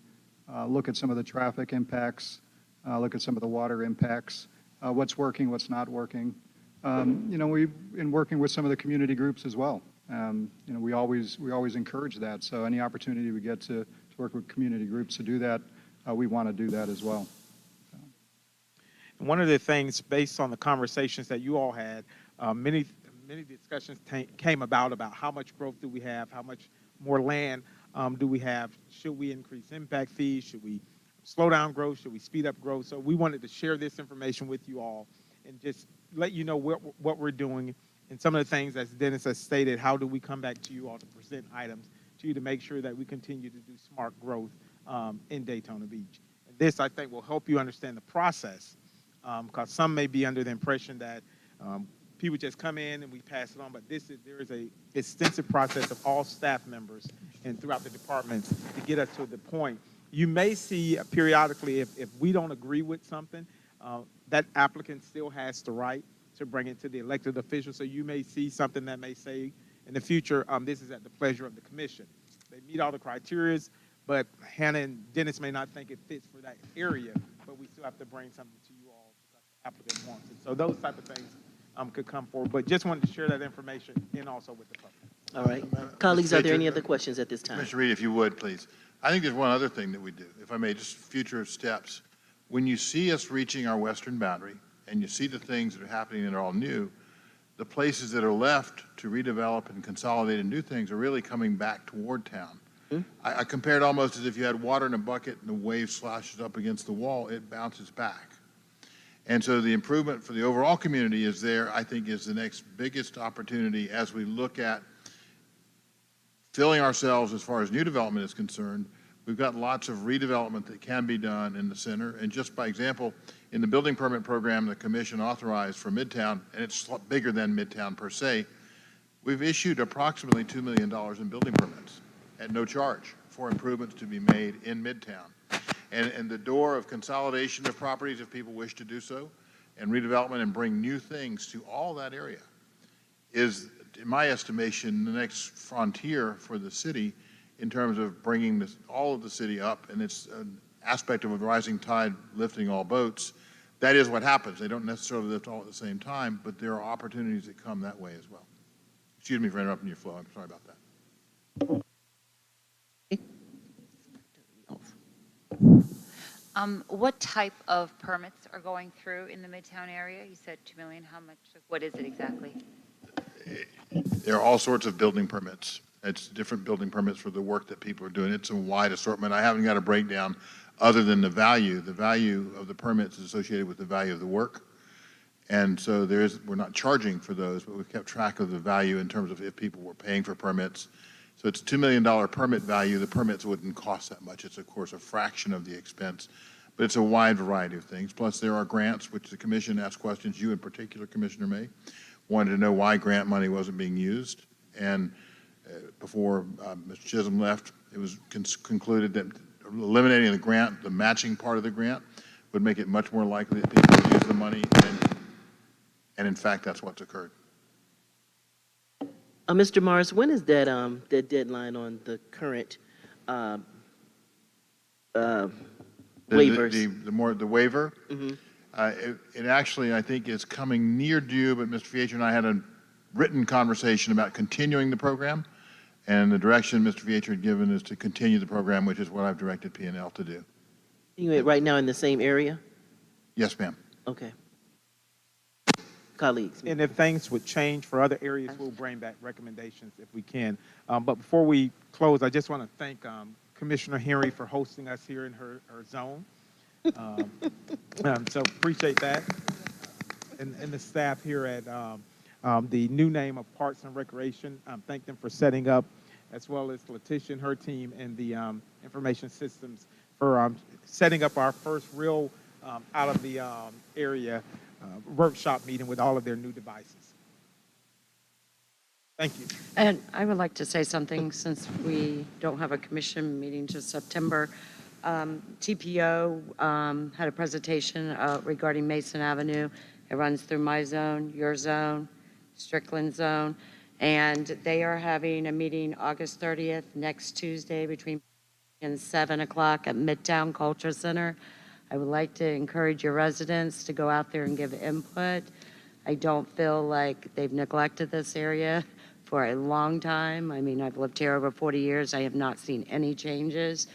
look at some of the traffic impacts, look at some of the water impacts, what's working, what's not working. You know, in working with some of the community groups as well. You know, we always encourage that. So any opportunity we get to work with community groups to do that, we want to do that as well. One of the things, based on the conversations that you all had, many discussions came about how much growth do we have, how much more land do we have, should we increase impact fees, should we slow down growth, should we speed up growth. So we wanted to share this information with you all and just let you know what we're doing and some of the things, as Dennis has stated, how do we come back to you all to present items to you to make sure that we continue to do smart growth in Daytona Beach. And this, I think, will help you understand the process. Because some may be under the impression that people just come in and we pass it on, but there is a extensive process of all staff members and throughout the departments to get us to the point. You may see periodically if we don't agree with something, that applicant still has the right to bring it to the elected official. So you may see something that may say in the future, this is at the pleasure of the commission. They meet all the criteria, but Hannah and Dennis may not think it fits for that area, but we still have to bring something to you all because the applicant wants it. So those type of things could come forward, but just wanted to share that information and also with the public. All right. Colleagues, are there any other questions at this time? Commissioner Reed, if you would, please. I think there's one other thing that we do, if I may, just future steps. When you see us reaching our western boundary and you see the things that are happening that are all new, the places that are left to redevelop and consolidate and do things are really coming back toward town. I compared almost as if you had water in a bucket and the wave slashes up against the wall, it bounces back. And so the improvement for the overall community is there, I think, is the next biggest opportunity as we look at filling ourselves as far as new development is concerned. We've got lots of redevelopment that can be done in the center. And just by example, in the building permit program the commission authorized for Midtown, and it's bigger than Midtown per se, we've issued approximately $2 million in building permits at no charge for improvements to be made in Midtown. And the door of consolidation of properties, if people wish to do so, and redevelopment and bring new things to all that area is, in my estimation, the next frontier for the city in terms of bringing all of the city up. And it's an aspect of a rising tide lifting all boats. That is what happens. They don't necessarily lift all at the same time, but there are opportunities that come that way as well. Excuse me for interrupting your flow. I'm sorry about that. What type of permits are going through in the Midtown area? You said 2 million. How much? What is it exactly? There are all sorts of building permits. It's different building permits for the work that people are doing. It's a wide assortment. I haven't got a breakdown other than the value. The value of the permits is associated with the value of the work. And so we're not charging for those, but we've kept track of the value in terms of if people were paying for permits. So it's a $2 million permit value. The permits wouldn't cost that much. It's, of course, a fraction of the expense. But it's a wide variety of things. Plus, there are grants, which the commission asked questions. You in particular, Commissioner May, wanted to know why grant money wasn't being used. And before Mr. Chisholm left, it was concluded that eliminating the grant, the matching part of the grant, would make it much more likely that people would use the money. And in fact, that's what's occurred. Mr. Morris, when is that deadline on the current waivers? The waiver? Mm-hmm. It actually, I think, is coming near due, but Mr. Fiecher and I had a written conversation about continuing the program, and the direction Mr. Fiecher had given is to continue the program, which is what I've directed P&L to do. You right now in the same area? Yes, ma'am. Okay. Colleagues. And if things would change for other areas, we'll bring back recommendations if we can. But before we close, I just want to thank Commissioner Henry for hosting us here in her zone. So appreciate that. And the staff here at the new name of Parks and Recreation, thank them for setting up, as well as Letitia and her team and the information systems for setting up our first real out of the area workshop meeting with all of their new devices. Thank you. And I would like to say something since we don't have a commission meeting till September. TPO had a presentation regarding Mason Avenue. It runs through my zone, your zone, Strickland zone, and they are having a meeting August 30th, next Tuesday, between 7 o'clock at Midtown Culture Center. I would like to encourage your residents to go out there and give input. I don't feel like they've neglected this area for a long time. I mean, I've lived here over 40 years. I have not seen any changes.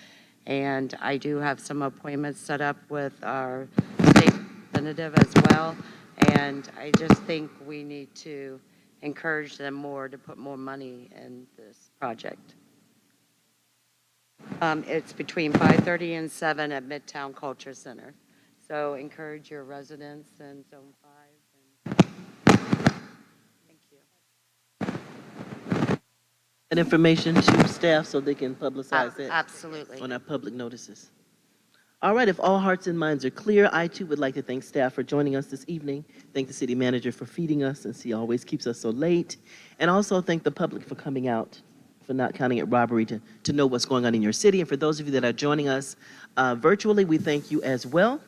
And I do have some appointments set up with our state representative as well. And I just think we need to encourage them more to put more money in this project. It's between 5:30 and 7 at Midtown Culture Center. So encourage your residents in Zone 5. Thank you. And information to staff so they can publicize it Absolutely. on our public notices. All right, if all hearts and minds are clear, I too would like to thank staff for joining us this evening. Thank the city manager for feeding us, since he always keeps us so late. And also thank the public for coming out, for not counting it robbery to know what's going on in your city. And for those of you that are joining us virtually, we thank you as well.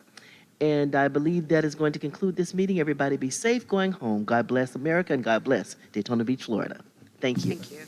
And I believe that is going to conclude this meeting. Everybody be safe going home. God bless America and God bless Daytona Beach, Florida. Thank you. Thank you.